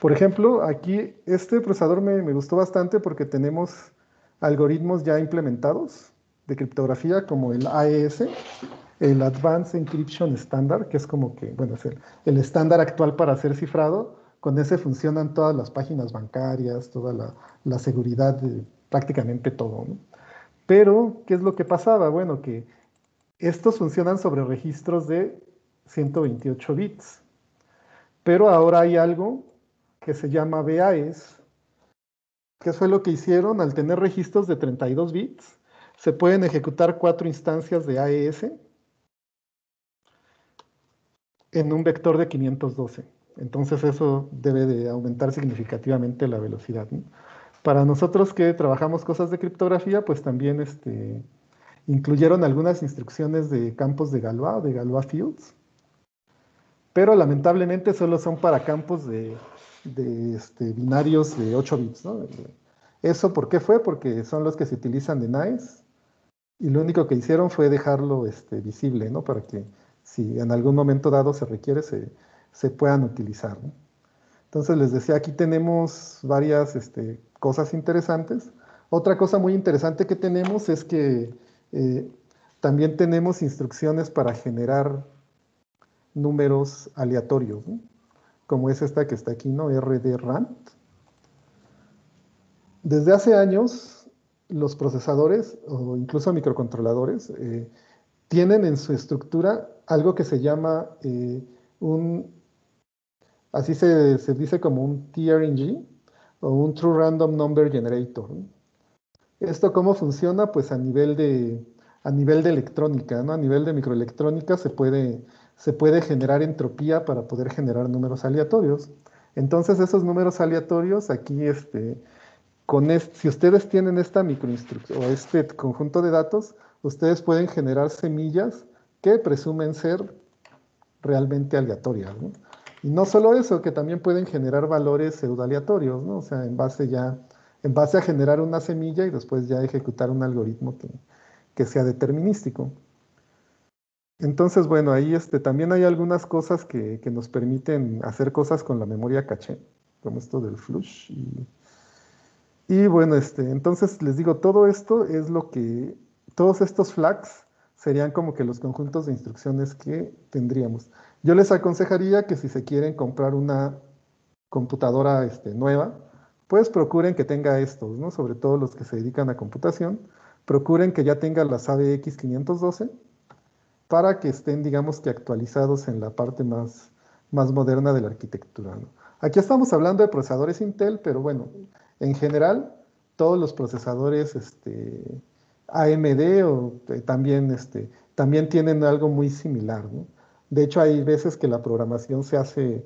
Por ejemplo, aquí este procesador me gustó bastante porque tenemos algoritmos ya implementados de criptografía como el AES, el Advanced Encryption Standard, que es como que, bueno, es el estándar actual para hacer cifrado. Con ese funcionan todas las páginas bancarias, toda la seguridad, prácticamente todo, ¿no? Pero, ¿qué es lo que pasaba? Bueno, que estos funcionan sobre registros de 128 bits. Pero ahora hay algo que se llama BAES. ¿Qué fue lo que hicieron? Al tener registros de 32 bits, se pueden ejecutar 4 instancias de AES en un vector de 512. Entonces eso debe de aumentar significativamente la velocidad, ¿no? Para nosotros que trabajamos cosas de criptografía, pues también incluyeron algunas instrucciones de campos de Galois, de Galois Fields, pero lamentablemente solo son para campos de binarios de 8 bits, ¿no? ¿Eso por qué fue? Porque son los que se utilizan de NICE y lo único que hicieron fue dejarlo visible, ¿no? Para que si en algún momento dado se requiere, se puedan utilizar, ¿no? Entonces les decía, aquí tenemos varias cosas interesantes. Otra cosa muy interesante que tenemos es que eh, también tenemos instrucciones para generar números aleatorios, ¿no? Como es esta que está aquí, ¿no? RDRAND. Desde hace años, los procesadores o incluso microcontroladores tienen en su estructura algo que se llama así se dice como un TRNG o un True Random Number Generator, ¿no? ¿Esto cómo funciona? Pues a nivel de electrónica, ¿no? A nivel de microelectrónica se puede generar entropía para poder generar números aleatorios. Entonces esos números aleatorios aquí, si ustedes tienen esta microinstrucción o este conjunto de datos, ustedes pueden generar semillas que presumen ser realmente aleatorias, ¿no? Y no solo eso, que también pueden generar valores pseudoaleatorios, ¿no? O sea, en base a generar una semilla y después ya ejecutar un algoritmo que sea determinístico. Entonces, bueno, ahí también hay algunas cosas que nos permiten hacer cosas con la memoria caché, como esto del flush. Y bueno, entonces les digo, todo esto es todos estos flags serían como que los conjuntos de instrucciones que tendríamos. Yo les aconsejaría que si se quieren comprar una computadora nueva, pues procuren que tenga estos, ¿no? Sobre todo los que se dedican a computación, procuren que ya tenga las AVX 512 para que estén, digamos que actualizados en la parte más moderna de la arquitectura, ¿no? Aquí estamos hablando de procesadores Intel, pero bueno, en general, todos los procesadores AMD también tienen algo muy similar, ¿no? De hecho, hay veces que la programación se hace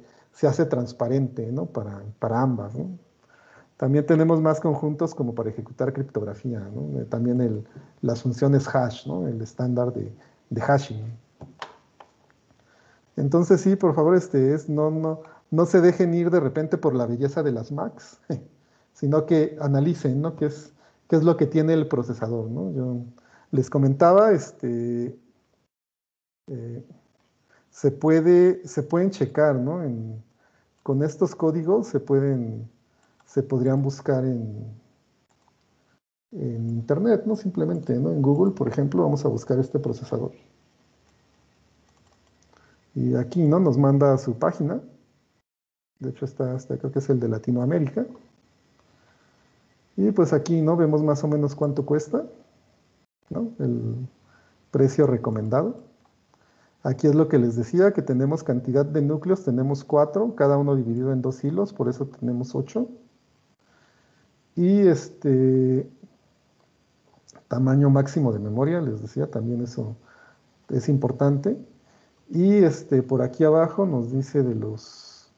transparente, ¿no? Para ambas, ¿no? También tenemos más conjuntos como para ejecutar criptografía, ¿no? También las funciones hash, ¿no? El estándar de hashing. Entonces sí, por favor, no se dejen ir de repente por la belleza de las Macs, sino que analicen, ¿no? Qué es lo que tiene el procesador, ¿no? Yo les comentaba, eh, se pueden checar, ¿no? Con estos códigos se podrían buscar en internet, ¿no? Simplemente, ¿no? En Google, por ejemplo, vamos a buscar este procesador. Y aquí, ¿no? Nos manda a su página. De hecho, creo que es el de Latinoamérica. Y pues aquí, ¿no? Vemos más o menos cuánto cuesta, ¿no? El precio recomendado. Aquí es lo que les decía, que tenemos cantidad de núcleos, tenemos 4, cada uno dividido en 2 hilos, por eso tenemos 8. Y tamaño máximo de memoria, les decía, también eso es importante. Y por aquí abajo nos dice de los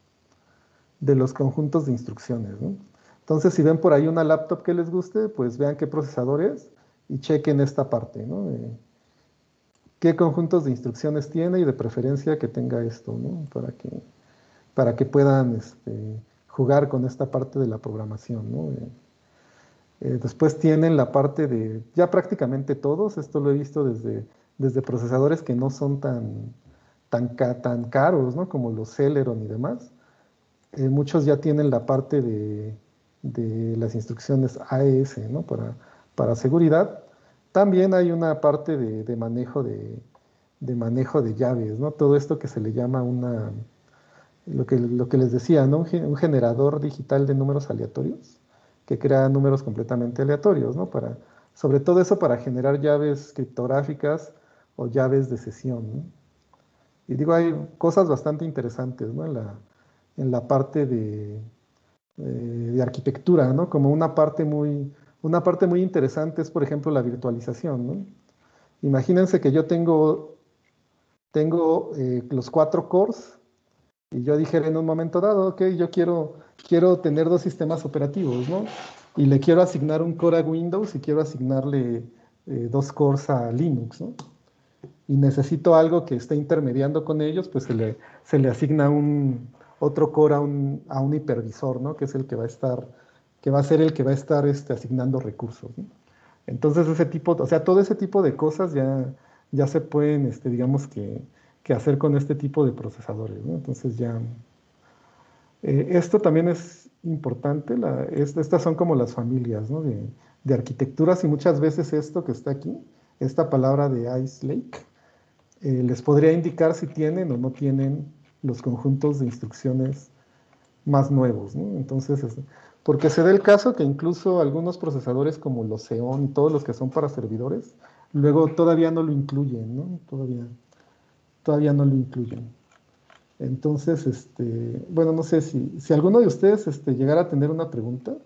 conjuntos de instrucciones, ¿no? Entonces, si ven por ahí una laptop que les guste, pues vean qué procesador es y chequen esta parte, ¿no? Qué conjuntos de instrucciones tiene y de preferencia que tenga esto, ¿no? Para que puedan jugar con esta parte de la programación, ¿no? Después tienen la parte de, ya prácticamente todos, esto lo he visto desde procesadores que no son tan caros, ¿no? Como los Celeron y demás. Muchos ya tienen la parte de las instrucciones AES, ¿no? Para seguridad. También hay una parte de manejo de llaves, ¿no? Todo esto que se le llama lo que les decía, ¿no? Un generador digital de números aleatorios que crea números completamente aleatorios, ¿no? Sobre todo eso para generar llaves criptográficas o llaves de sesión, ¿no? Y digo, hay cosas bastante interesantes, ¿no? En la parte de arquitectura, ¿no? Como una parte muy interesante es, por ejemplo, la virtualización, ¿no? Imagínense que yo tengo los 4 cores y yo dijera en un momento dado, ok, yo quiero tener 2 sistemas operativos, ¿no? Y le quiero asignar un core a Windows y quiero asignarle 2 cores a Linux, ¿no? Y necesito algo que esté intermediando con ellos, pues se le asigna otro core a un hipervisor, ¿no? Que es el que va a ser el que va a estar asignando recursos, ¿no? Entonces, todo ese tipo de cosas ya se pueden, digamos que hacer con este tipo de procesadores, ¿no? Entonces esto también es importante, estas son como las familias, ¿no? de arquitecturas y muchas veces esto que está aquí, esta palabra de Ice Lake, les podría indicar si tienen o no tienen los conjuntos de instrucciones más nuevos, ¿no? Entonces, porque se da el caso que incluso algunos procesadores como los Xeon y todos los que son para servidores, luego todavía no lo incluyen, ¿no? Todavía no lo incluyen. Entonces, bueno, no sé si alguno de ustedes llegara a tener una pregunta,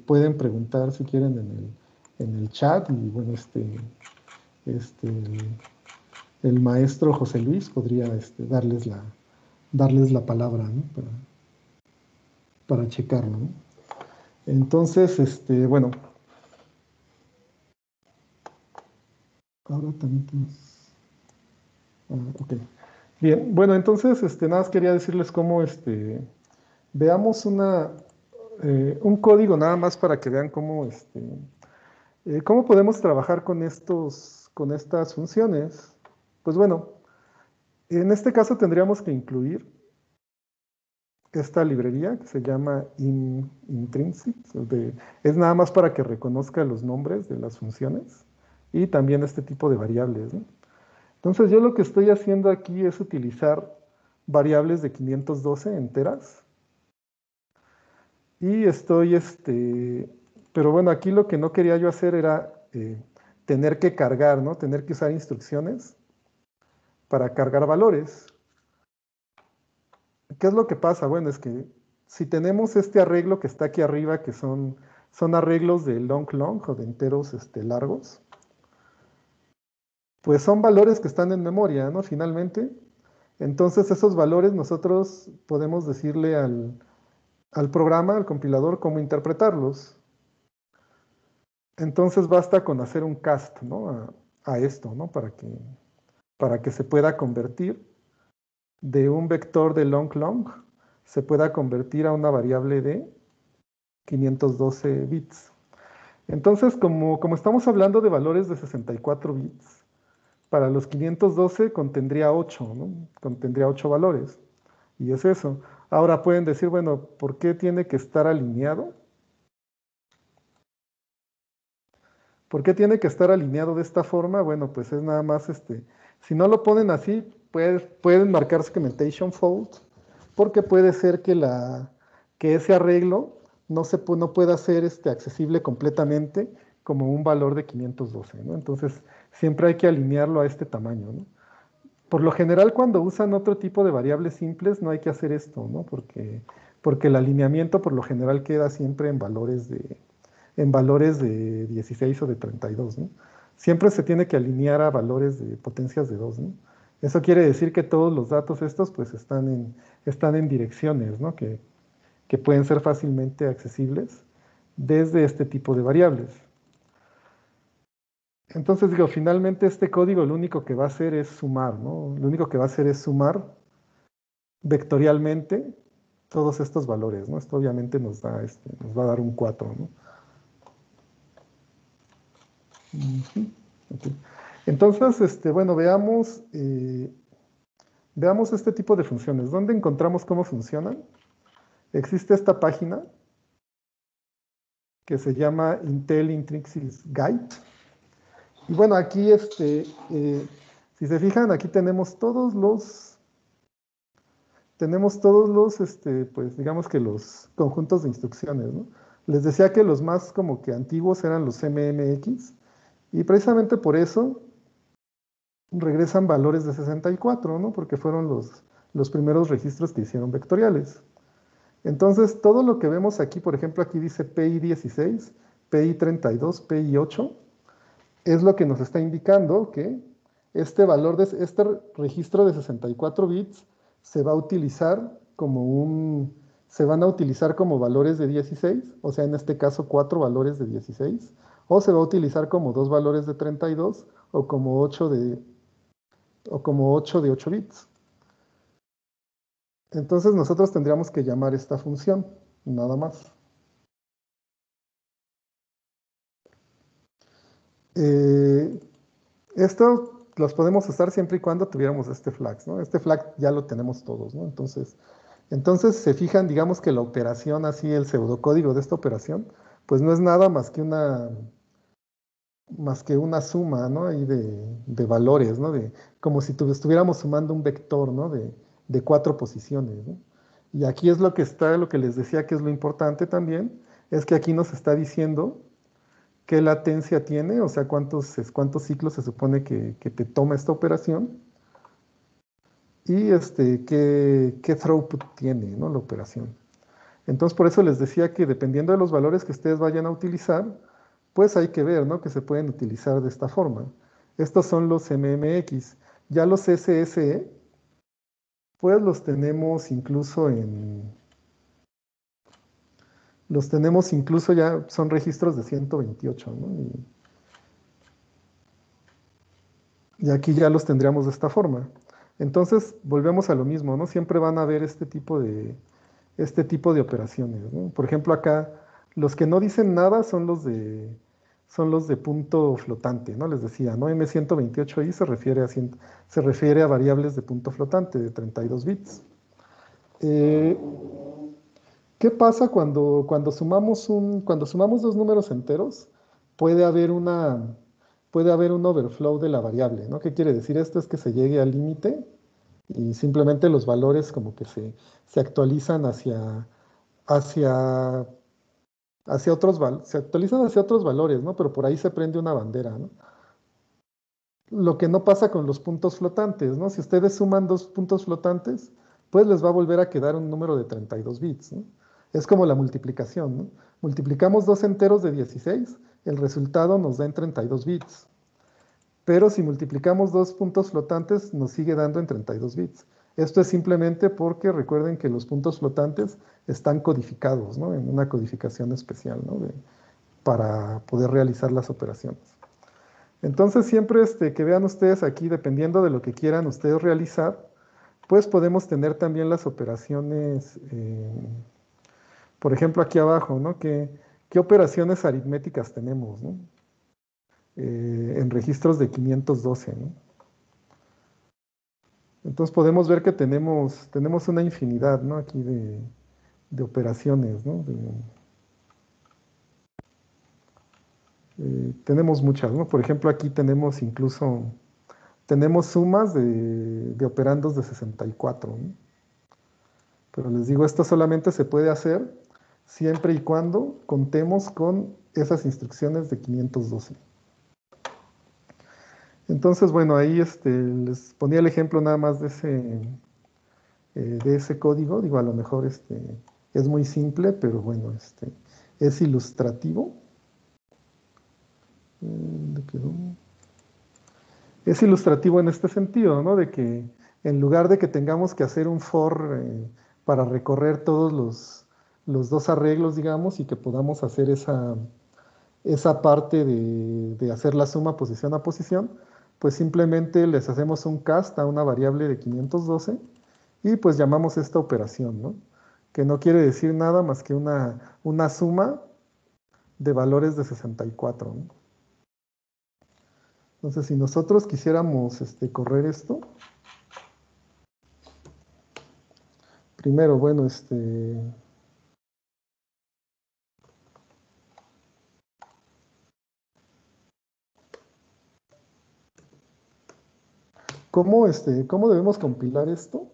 pueden preguntar si quieren en el chat y bueno, el maestro José Luis podría darles la palabra, ¿no? Para checarlo, ¿no? Entonces, bueno, ahora también tenemos. Ok. Bien, bueno, entonces, nada más quería decirles cómo, veamos un código nada más para que vean cómo podemos trabajar con estas funciones. Pues bueno, en este caso tendríamos que incluir esta librería que se llama intrinsic, es nada más para que reconozca los nombres de las funciones. y también este tipo de variables, ¿no? Entonces yo lo que estoy haciendo aquí es utilizar variables de 512 enteras y pero bueno, aquí lo que no quería yo hacer era tener que cargar, ¿no? Tener que usar instrucciones para cargar valores. ¿Qué es lo que pasa? Bueno, es que si tenemos este arreglo que está aquí arriba, que son arreglos de long o de enteros largos, pues son valores que están en memoria, ¿no? Finalmente. Entonces esos valores nosotros podemos decirle al programa, al compilador, cómo interpretarlos. Entonces basta con hacer un cast, ¿no? a esto, ¿no? Para que se pueda convertir de un vector de long, se pueda convertir a una variable de 512 bits. Entonces, como estamos hablando de valores de 64 bits, para los 512 contendría 8, ¿no? Contendría 8 valores. Y es eso. Ahora pueden decir, bueno, ¿por qué tiene que estar alineado? ¿Por qué tiene que estar alineado de esta forma? Bueno, pues es nada más, si no lo ponen así, pueden marcar segmentation fault, porque puede ser que ese arreglo no pueda ser accesible completamente como un valor de 512, ¿no? Entonces, siempre hay que alinearlo a este tamaño, ¿no? Por lo general, cuando usan otro tipo de variables simples, no hay que hacer esto, ¿no? Porque el alineamiento por lo general queda siempre en valores de 16 o de 32, ¿no? Siempre se tiene que alinear a valores de potencias de 2, ¿no? Eso quiere decir que todos los datos estos pues están en direcciones, ¿no? Que pueden ser fácilmente accesibles desde este tipo de variables. Entonces digo, finalmente este código lo único que va a hacer es sumar, ¿no? Lo único que va a hacer es sumar vectorialmente todos estos valores, ¿no? Esto obviamente nos va a dar un 4, ¿no? Ok. Entonces, bueno, veamos este tipo de funciones. ¿Dónde encontramos cómo funcionan? Existe esta página que se llama Intel Intrinsics Guide. Y bueno, aquí, si se fijan, aquí tenemos todos los, pues digamos que los conjuntos de instrucciones, ¿no? Les decía que los más como que antiguos eran los MMX, y precisamente por eso regresan valores de 64, ¿no? Porque fueron los primeros registros que hicieron vectoriales. Entonces, todo lo que vemos aquí, por ejemplo, aquí dice PI 16, PI 32, PI 8, es lo que nos está indicando que este registro de 64 bits se va a utilizar se van a utilizar como valores de 16, o sea, en este caso 4 valores de 16, o se va a utilizar como 2 valores de 32, o como 8 de 8 bits. Entonces nosotros tendríamos que llamar esta función, nada más. Eh, Esto los podemos usar siempre y cuando tuviéramos este flag, ¿no? Este flag ya lo tenemos todos, ¿no? Entonces se fijan, digamos que la operación así, el pseudocódigo de esta operación, pues no es nada más que una suma, ¿no? Ahí de valores, ¿no? Como si estuviéramos sumando un vector, ¿no? De 4 posiciones, ¿no? Y aquí es lo que les decía que es lo importante también, es que aquí nos está diciendo qué latencia tiene, o sea, cuántos ciclos se supone que te toma esta operación, y qué throughput tiene, ¿no? La operación. Entonces, por eso les decía que dependiendo de los valores que ustedes vayan a utilizar, pues hay que ver, ¿no? Que se pueden utilizar de esta forma. Estos son los MMX. Ya los SSE, pues los tenemos incluso ya, son registros de 128, ¿no? Y aquí ya los tendríamos de esta forma. Entonces, volvemos a lo mismo, ¿no? Siempre van a haber este tipo de operaciones, ¿no? Por ejemplo, acá, los que no dicen nada son los de punto flotante, ¿no? Les decía, ¿no? M128i se refiere a variables de punto flotante de 32 bits. Eh, ¿Qué pasa cuando sumamos dos números enteros? Puede haber puede haber un overflow de la variable, ¿no? ¿Qué quiere decir esto? Es que se llegue al límite y simplemente los valores como que se actualizan hacia, se actualizan hacia otros valores, ¿no? Pero por ahí se prende una bandera, ¿no? Lo que no pasa con los puntos flotantes, ¿no? Si ustedes suman dos puntos flotantes, pues les va a volver a quedar un número de 32 bits, ¿no? Es como la multiplicación, ¿no? Multiplicamos dos enteros de 16, el resultado nos da en 32 bits. Pero si multiplicamos dos puntos flotantes, nos sigue dando en 32 bits. Esto es simplemente porque recuerden que los puntos flotantes están codificados, ¿no? En una codificación especial, ¿no? Para poder realizar las operaciones. Entonces, siempre que vean ustedes aquí, dependiendo de lo que quieran ustedes realizar, pues podemos tener también las operaciones, por ejemplo, aquí abajo, ¿no? ¿Qué operaciones aritméticas tenemos, ¿no? En registros de 512, ¿no? Entonces podemos ver que tenemos una infinidad, ¿no? Aquí de operaciones, ¿no? Tenemos muchas, ¿no? Por ejemplo, aquí tenemos sumas de operandos de 64, ¿no? Pero les digo, esto solamente se puede hacer siempre y cuando contemos con esas instrucciones de 512. Entonces, bueno, ahí les ponía el ejemplo nada más de ese código. Digo, a lo mejor es muy simple, pero bueno, es ilustrativo. ¿Dónde quedó? Es ilustrativo en este sentido, ¿no? De que en lugar de que tengamos que hacer un for para recorrer todos los dos arreglos, digamos, y que podamos hacer esa parte de hacer la suma posición a posición, pues simplemente les hacemos un cast a una variable de 512 y pues llamamos esta operación, ¿no? Que no quiere decir nada más que una suma de valores de 64, ¿no? Entonces, si nosotros quisiéramos correr esto, primero, bueno, ¿cómo debemos compilar esto?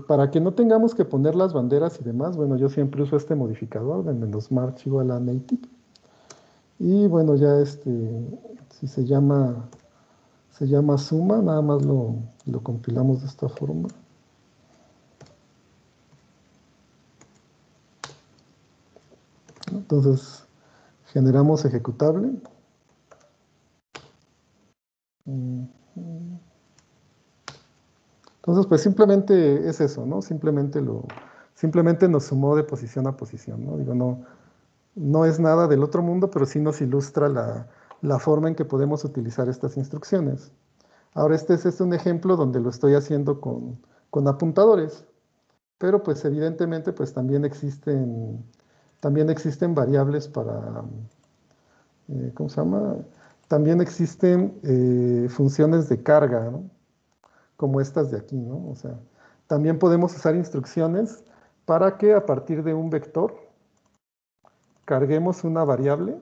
Para que no tengamos que poner las banderas y demás, bueno, yo siempre uso este modificador de -march igual a native. Y bueno, ya si se llama suma, nada más lo compilamos de esta forma. Entonces, generamos ejecutable. Entonces, pues simplemente es eso, ¿no? Simplemente nos sumó de posición a posición, ¿no? Digo, no es nada del otro mundo, pero sí nos ilustra la forma en que podemos utilizar estas instrucciones. Ahora, este es un ejemplo donde lo estoy haciendo con apuntadores, pero pues evidentemente pues también existen variables para, ¿cómo se llama? También existen funciones de carga, ¿no? Como estas de aquí, ¿no? O sea, también podemos usar instrucciones para que a partir de un vector carguemos una variable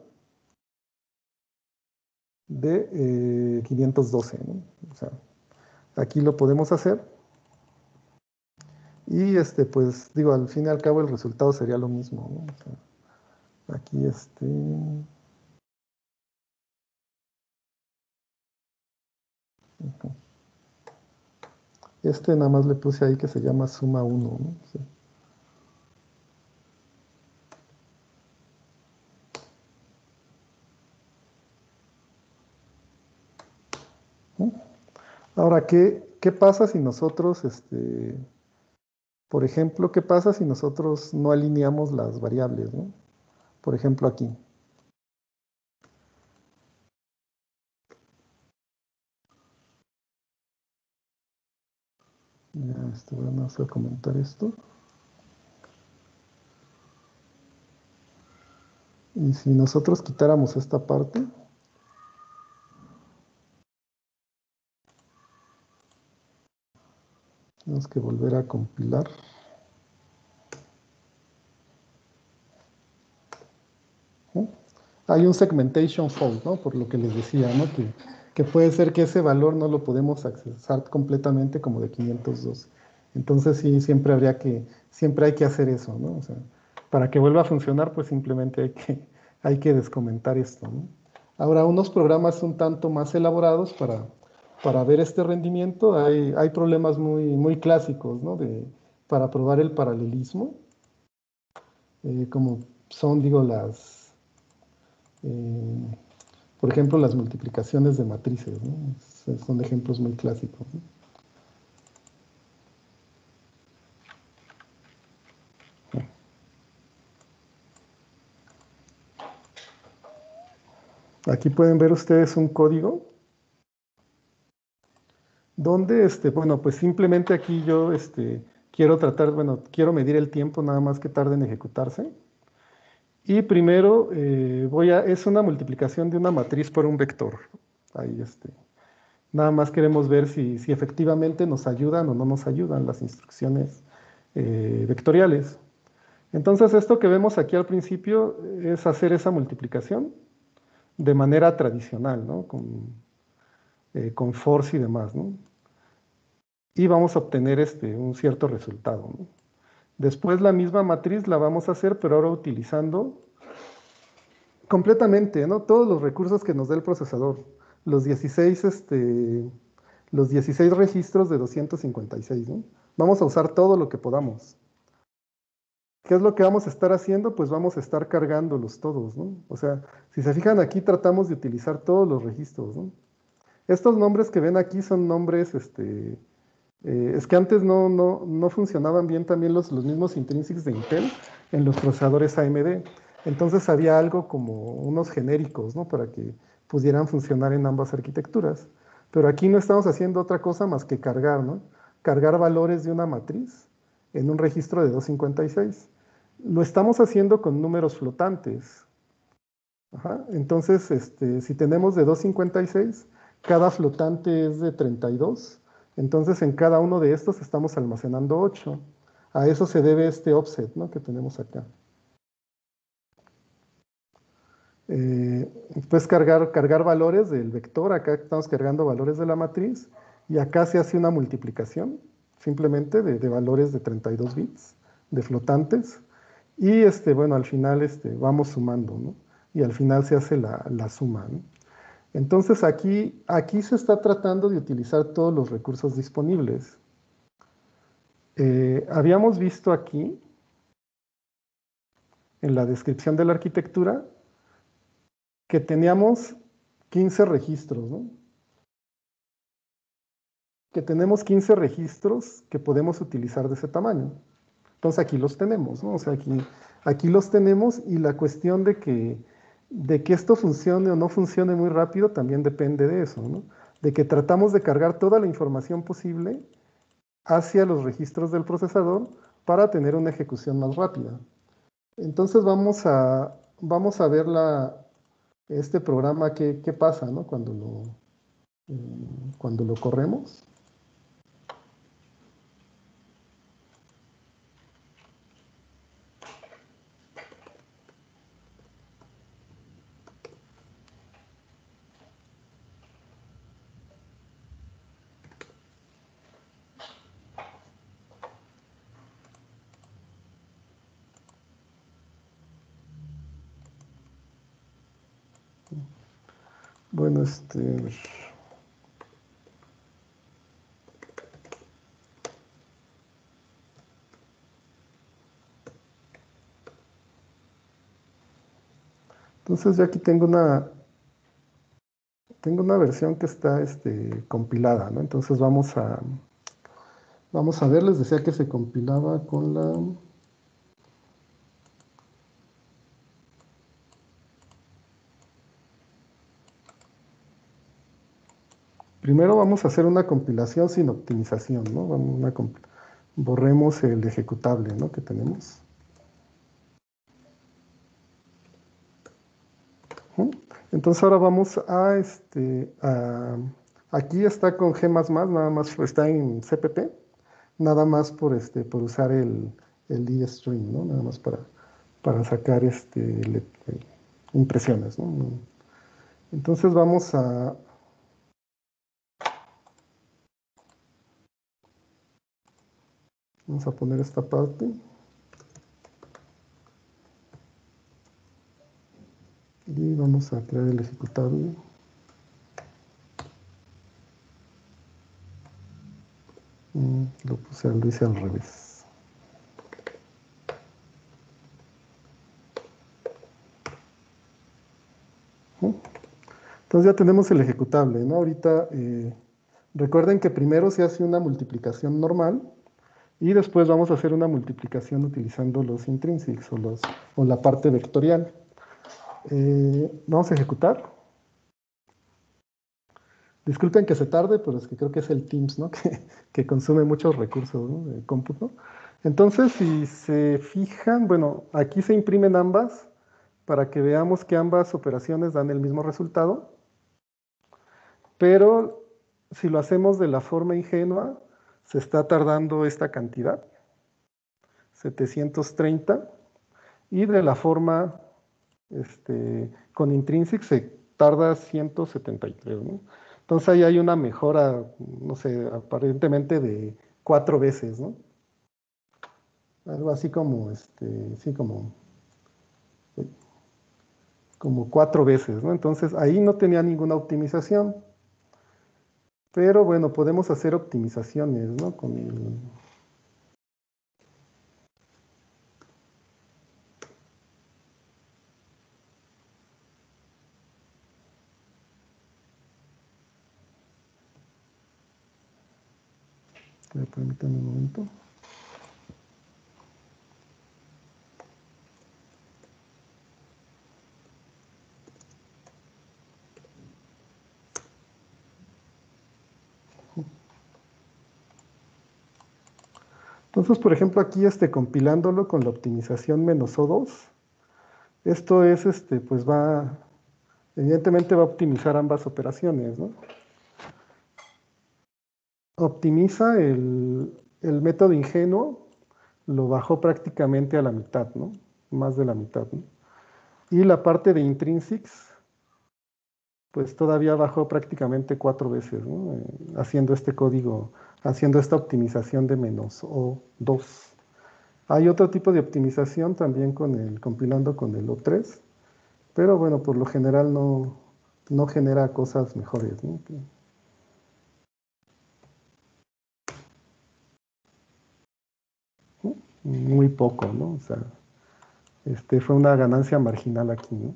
de 512, ¿no? O sea, aquí lo podemos hacer y pues digo, al fin y al cabo el resultado sería lo mismo, ¿no? O sea, aquí nada más le puse ahí que se llama suma 1, ¿no? Sí. Ahora, ¿qué pasa si nosotros, por ejemplo, qué pasa si nosotros no alineamos las variables, ¿no? Por ejemplo, aquí. Ya, vamos a comentar esto. Y si nosotros quitáramos esta parte, tenemos que volver a compilar. hay un segmentation fault, ¿no? Por lo que les decía, ¿no? Que puede ser que ese valor no lo podemos accesar completamente como de 502. Entonces sí, siempre hay que hacer eso, ¿no? O sea, para que vuelva a funcionar, pues simplemente hay que descomentar esto, ¿no? Ahora, unos programas un tanto más elaborados para ver este rendimiento, hay problemas muy clásicos, ¿no? Para probar el paralelismo, como son, digo, eh, por ejemplo, las multiplicaciones de matrices, ¿no? Son ejemplos muy clásicos, ¿no? Aquí pueden ver ustedes un código donde, bueno, pues simplemente aquí yo quiero medir el tiempo nada más que tarde en ejecutarse. Y primero es una multiplicación de una matriz por un vector. Ahí, nada más queremos ver si efectivamente nos ayudan o no nos ayudan las instrucciones vectoriales. Entonces, esto que vemos aquí al principio es hacer esa multiplicación de manera tradicional, ¿no? Con force y demás, ¿no? Y vamos a obtener un cierto resultado, ¿no? Después la misma matriz la vamos a hacer, pero ahora utilizando completamente, ¿no? Todos los recursos que nos da el procesador. Los 16, los 16 registros de 256, ¿no? Vamos a usar todo lo que podamos. ¿Qué es lo que vamos a estar haciendo? Pues vamos a estar cargándolos todos, ¿no? O sea, si se fijan aquí tratamos de utilizar todos los registros, ¿no? Estos nombres que ven aquí son nombres, es que antes no funcionaban bien también los mismos intrinsics de Intel en los procesadores AMD. Entonces había algo como unos genéricos, ¿no? Para que pudieran funcionar en ambas arquitecturas. Pero aquí no estamos haciendo otra cosa más que cargar, ¿no? Cargar valores de una matriz en un registro de 256. Lo estamos haciendo con números flotantes. Ajá. Entonces, si tenemos de 256, cada flotante es de 32. Entonces, en cada uno de estos estamos almacenando 8. A eso se debe este offset, ¿no? Que tenemos acá. Después cargar valores del vector. Acá estamos cargando valores de la matriz. Y acá se hace una multiplicación, simplemente de valores de 32 bits, de flotantes. Y bueno, al final vamos sumando, ¿no? Y al final se hace la suma, ¿no? Entonces aquí se está tratando de utilizar todos los recursos disponibles. Habíamos visto aquí, en la descripción de la arquitectura, que teníamos 15 registros, ¿no? Que tenemos 15 registros que podemos utilizar de ese tamaño. Entonces aquí los tenemos, ¿no? O sea, aquí los tenemos y la cuestión de que esto funcione o no funcione muy rápido también depende de eso, ¿no? De que tratamos de cargar toda la información posible hacia los registros del procesador para tener una ejecución más rápida. Entonces vamos a ver este programa qué pasa, ¿no? Cuando lo corremos. Bueno, entonces ya aquí tengo una versión que está compilada, ¿no? Entonces vamos a ver, les decía que se compilaba con la... Primero vamos a hacer una compilación sin optimización, ¿no? Borremos el ejecutable, ¿no? Que tenemos. Entonces ahora vamos aquí está con G++, nada más está en CPP, nada más por usar el IString, ¿no? Nada más para sacar impresiones, ¿no? Entonces vamos a poner esta parte. Y vamos a crear el ejecutable. Lo hice al revés. Entonces ya tenemos el ejecutable, ¿no? Ahorita recuerden que primero se hace una multiplicación normal y después vamos a hacer una multiplicación utilizando los intrinsics o la parte vectorial. Vamos a ejecutar. Disculpen que se tarde, pero es que creo que es el Teams, ¿no? que consume muchos recursos, ¿no? De cómputo. Entonces, si se fijan, bueno, aquí se imprimen ambas para que veamos que ambas operaciones dan el mismo resultado. Pero si lo hacemos de la forma ingenua, se está tardando esta cantidad, 730, y de la forma con intrinsics se tarda 173, ¿no? Entonces ahí hay una mejora, no sé, aparentemente de 4 veces, ¿no? Algo así como, sí, como 4 veces, ¿no? Entonces ahí no tenía ninguna optimización. Pero bueno, podemos hacer optimizaciones, ¿no? Permítanme un momento. Entonces, por ejemplo, aquí compilándolo con la optimización -O2, esto es, pues evidentemente va a optimizar ambas operaciones, ¿no? Optimiza el método ingenuo, lo bajó prácticamente a la mitad, ¿no? Más de la mitad, ¿no? Y la parte de intrinsics, pues todavía bajó prácticamente 4 veces, ¿no? Haciendo este código, haciendo esta optimización de -O2. Hay otro tipo de optimización también compilando con el O3, pero bueno, por lo general no genera cosas mejores, ¿no? Muy poco, ¿no? O sea, fue una ganancia marginal aquí, ¿no?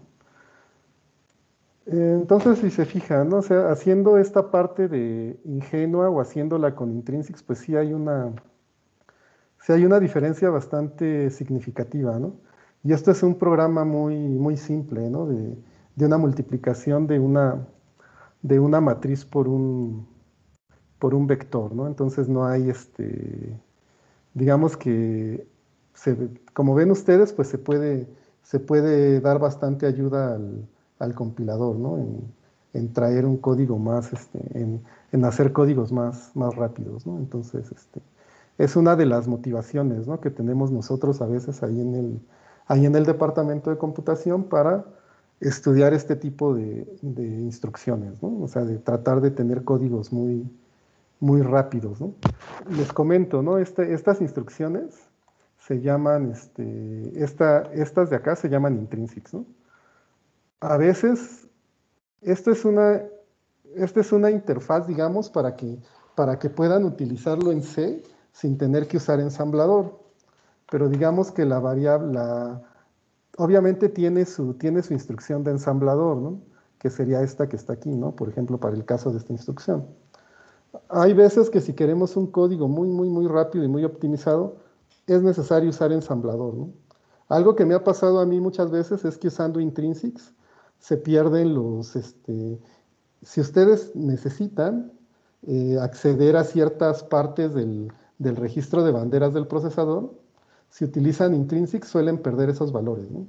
Entonces, si se fijan, ¿no? O sea, haciendo esta parte de ingenua o haciéndola con intrinsics, pues sí hay una diferencia bastante significativa, ¿no? Y esto es un programa muy, muy simple, ¿no? De una multiplicación de una matriz por un vector, ¿no? Entonces no hay digamos que, como ven ustedes, pues se puede dar bastante ayuda al compilador, ¿no? En traer un código más, en hacer códigos más rápidos, ¿no? Entonces, es una de las motivaciones, ¿no? Que tenemos nosotros a veces ahí en el departamento de computación para estudiar este tipo de instrucciones, ¿no? O sea, de tratar de tener códigos muy, muy rápidos, ¿no? Les comento, ¿no? Estas instrucciones se llaman, estas de acá se llaman intrinsics, ¿no? A veces, esto esta es una interfaz, digamos, para que puedan utilizarlo en C sin tener que usar ensamblador. Pero digamos que la variable, obviamente tiene su instrucción de ensamblador, ¿no? Que sería esta que está aquí, ¿no? Por ejemplo, para el caso de esta instrucción. Hay veces que si queremos un código muy, muy, muy rápido y muy optimizado, es necesario usar ensamblador, ¿no? Algo que me ha pasado a mí muchas veces es que usando intrinsics se pierden si ustedes necesitan acceder a ciertas partes del registro de banderas del procesador, si utilizan intrinsics suelen perder esos valores, ¿no?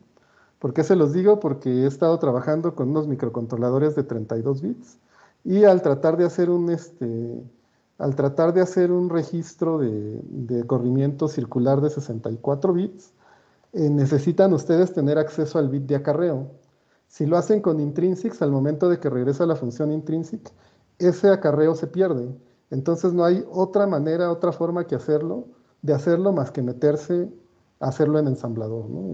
¿Por qué se los digo? Porque he estado trabajando con unos microcontroladores de 32 bits y al tratar de hacer un registro de corrimiento circular de 64 bits, necesitan ustedes tener acceso al bit de acarreo. Si lo hacen con intrinsics, al momento de que regresa la función intrinsic, ese acarreo se pierde. Entonces no hay otra manera, otra forma de hacerlo más que meterse a hacerlo en ensamblador, ¿no?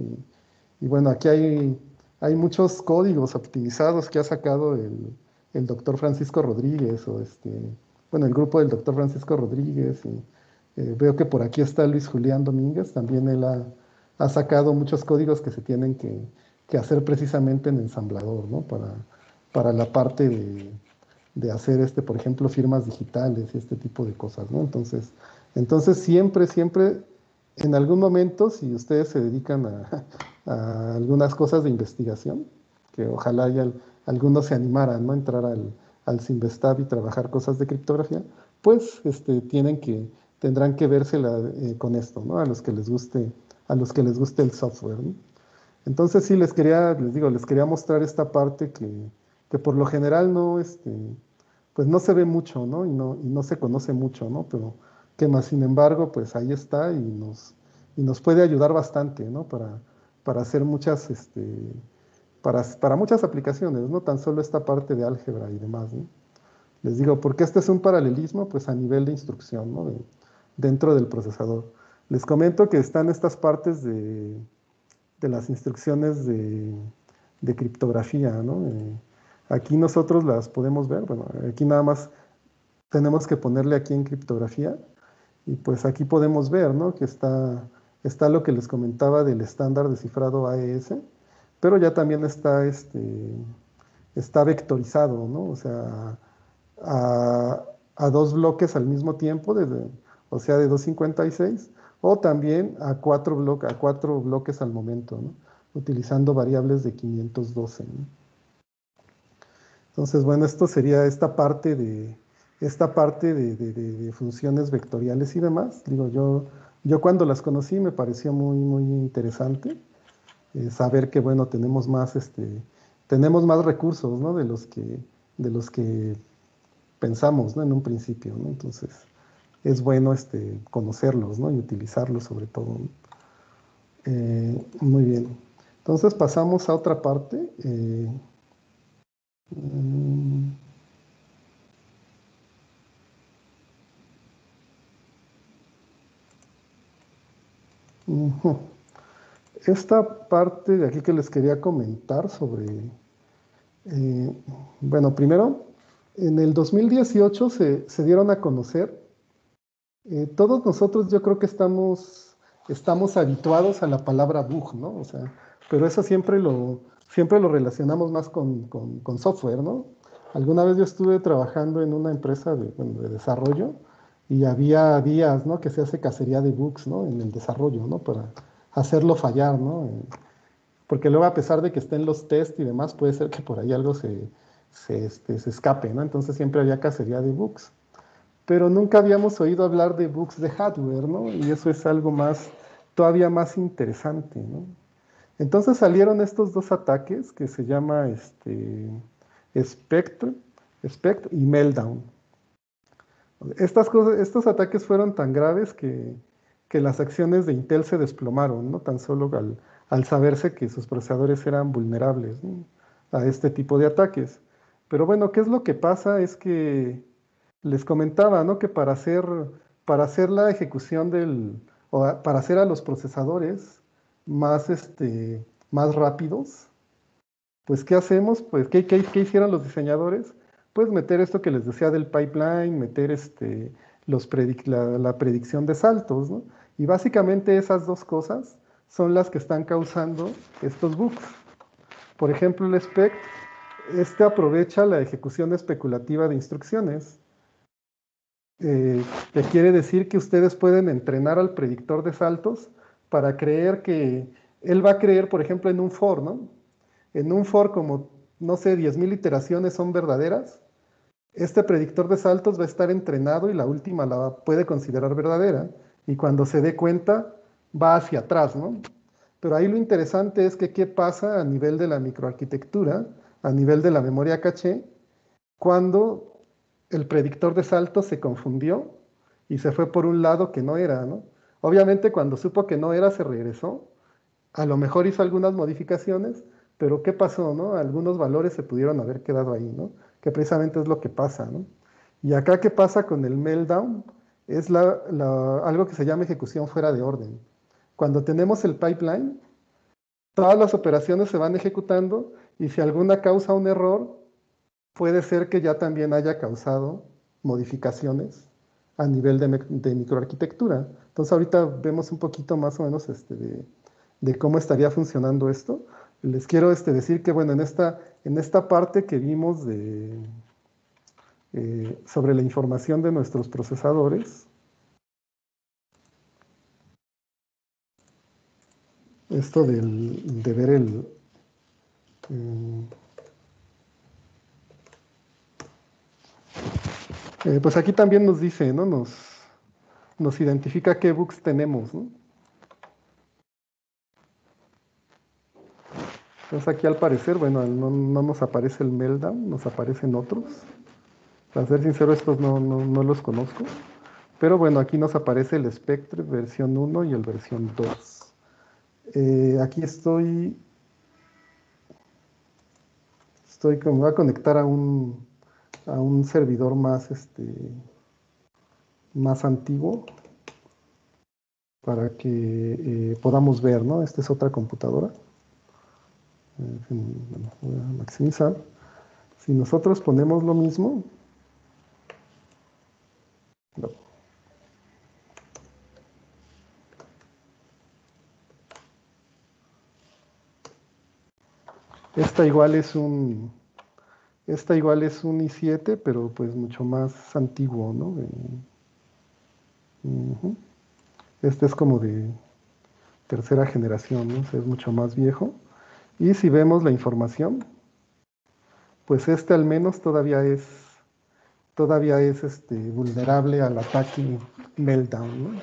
Y bueno, aquí hay muchos códigos optimizados que ha sacado el doctor Francisco Rodríguez, bueno, el grupo del doctor Francisco Rodríguez, y veo que por aquí está Luis Julián Domínguez, también él ha sacado muchos códigos que se tienen que hacer precisamente en ensamblador, ¿no? Para la parte de hacer, por ejemplo, firmas digitales y este tipo de cosas, ¿no? Entonces siempre, en algún momento, si ustedes se dedican a algunas cosas de investigación, que ojalá algunos se animaran, ¿no? Entrar al Simvestab y trabajar cosas de criptografía, pues tendrán que vérsela con esto, ¿no? A los que les guste el software, ¿no? Entonces sí les quería mostrar esta parte que por lo general no, pues no se ve mucho, ¿no? Y no se conoce mucho, ¿no? Pero que más sin embargo, pues ahí está y nos puede ayudar bastante, ¿no? Para hacer para muchas aplicaciones, no tan solo esta parte de álgebra y demás, ¿no? Les digo, porque este es un paralelismo, pues a nivel de instrucción, ¿no? Dentro del procesador. Les comento que están estas partes de las instrucciones de criptografía, ¿no? Aquí nosotros las podemos ver, bueno, aquí nada más tenemos que ponerle aquí en criptografía y pues aquí podemos ver, ¿no? Que está lo que les comentaba del estándar de cifrado AES, pero ya también está vectorizado, ¿no? O sea, a dos bloques al mismo tiempo, o sea, de 256, o también a cuatro bloques al momento, ¿no? Utilizando variables de 512, ¿no? Entonces, bueno, esto sería esta parte de funciones vectoriales y demás. Digo, yo cuando las conocí me pareció muy interesante saber que, bueno, tenemos más recursos, ¿no? De los que pensamos, ¿no? En un principio, ¿no? Entonces, es bueno conocerlos, ¿no? Y utilizarlos sobre todo, ¿no? Muy bien. Entonces pasamos a otra parte. Mm, ujú. Esta parte de aquí que les quería comentar eh, bueno, primero, en el 2018 se dieron a conocer, todos nosotros yo creo que estamos habituados a la palabra bug, ¿no? O sea, pero eso siempre lo relacionamos más con software, ¿no? Alguna vez yo estuve trabajando en una empresa bueno, de desarrollo y había días, ¿no? Que se hace cacería de bugs, ¿no? En el desarrollo, ¿no? Para hacerlo fallar, ¿no? Porque luego a pesar de que estén los test y demás, puede ser que por ahí algo se escape, ¿no? Entonces siempre había cacería de bugs. Pero nunca habíamos oído hablar de bugs de hardware, ¿no? Y eso es algo todavía más interesante, ¿no? Entonces salieron estos dos ataques que se llama Spectre, Spect y Meltdown. Estos ataques fueron tan graves que las acciones de Intel se desplomaron, ¿no? Tan solo al saberse que sus procesadores eran vulnerables, ¿no? A este tipo de ataques. Pero bueno, ¿qué es lo que pasa? Es que les comentaba, ¿no? Que para hacer la ejecución para hacer a los procesadores más, más rápidos, pues ¿qué hacemos? Pues ¿qué hicieron los diseñadores? Pues meter esto que les decía del pipeline, meter la predicción de saltos, ¿no? Y básicamente esas dos cosas son las que están causando estos bugs. Por ejemplo, el SPECT, aprovecha la ejecución especulativa de instrucciones, que quiere decir que ustedes pueden entrenar al predictor de saltos para creer que él va a creer, por ejemplo, en un for, ¿no? En un for como, no sé, 10,000 iteraciones son verdaderas, este predictor de saltos va a estar entrenado y la última la puede considerar verdadera y cuando se dé cuenta va hacia atrás, ¿no? Pero ahí lo interesante es que qué pasa a nivel de la microarquitectura, a nivel de la memoria caché, cuando el predictor de saltos se confundió y se fue por un lado que no era, ¿no? Obviamente cuando supo que no era se regresó, a lo mejor hizo algunas modificaciones, pero ¿qué pasó, no? Algunos valores se pudieron haber quedado ahí, ¿no? Que precisamente es lo que pasa, ¿no? Y acá, ¿qué pasa con el meltdown? Es algo que se llama ejecución fuera de orden. Cuando tenemos el pipeline, todas las operaciones se van ejecutando y si alguna causa un error, puede ser que ya también haya causado modificaciones a nivel de microarquitectura. Entonces ahorita vemos un poquito más o menos de cómo estaría funcionando esto. Les quiero decir que, bueno, en esta parte que vimos sobre la información de nuestros procesadores, esto de ver pues aquí también nos dice, ¿no? Nos identifica qué bugs tenemos, ¿no? Entonces aquí al parecer, bueno, no nos aparece el meltdown, nos aparecen otros. Para ser sincero, estos no los conozco. Pero bueno, aquí nos aparece el Spectre versión 1 y el versión 2. Aquí me voy a conectar a un servidor más antiguo para que podamos ver, ¿no? Esta es otra computadora. Bueno, voy a maximizar. Si nosotros ponemos lo mismo, no. Esta igual es un i7, pero pues mucho más antiguo, ¿no? Este es como de tercera generación, ¿no? O sea, es mucho más viejo. Y si vemos la información, pues este al menos todavía es vulnerable al ataque meltdown, ¿no?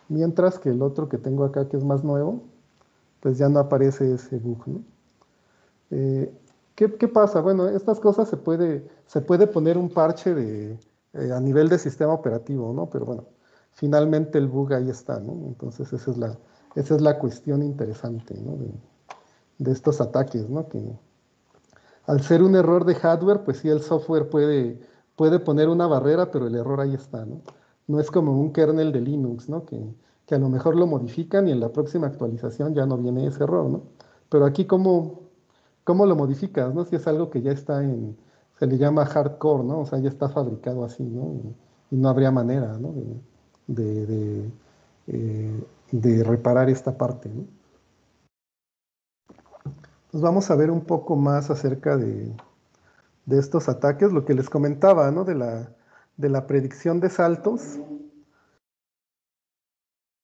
Mientras que el otro que tengo acá, que es más nuevo, pues ya no aparece ese bug, ¿no? ¿Qué pasa? Bueno, estas cosas se puede poner un parche a nivel de sistema operativo, ¿no? Pero bueno, finalmente el bug ahí está, ¿no? Entonces esa es la cuestión interesante, ¿no? De estos ataques, ¿no? Que al ser un error de hardware, pues sí, el software puede poner una barrera, pero el error ahí está, ¿no? No es como un kernel de Linux, ¿no? Que a lo mejor lo modifican y en la próxima actualización ya no viene ese error, ¿no? Pero aquí, ¿cómo lo modificas, no? Si es algo que ya está se le llama hardcore, ¿no? O sea, ya está fabricado así, ¿no? Y no habría manera, ¿no? De, de, de reparar esta parte, ¿no? Pues vamos a ver un poco más acerca de estos ataques, lo que les comentaba, ¿no? De la predicción de saltos.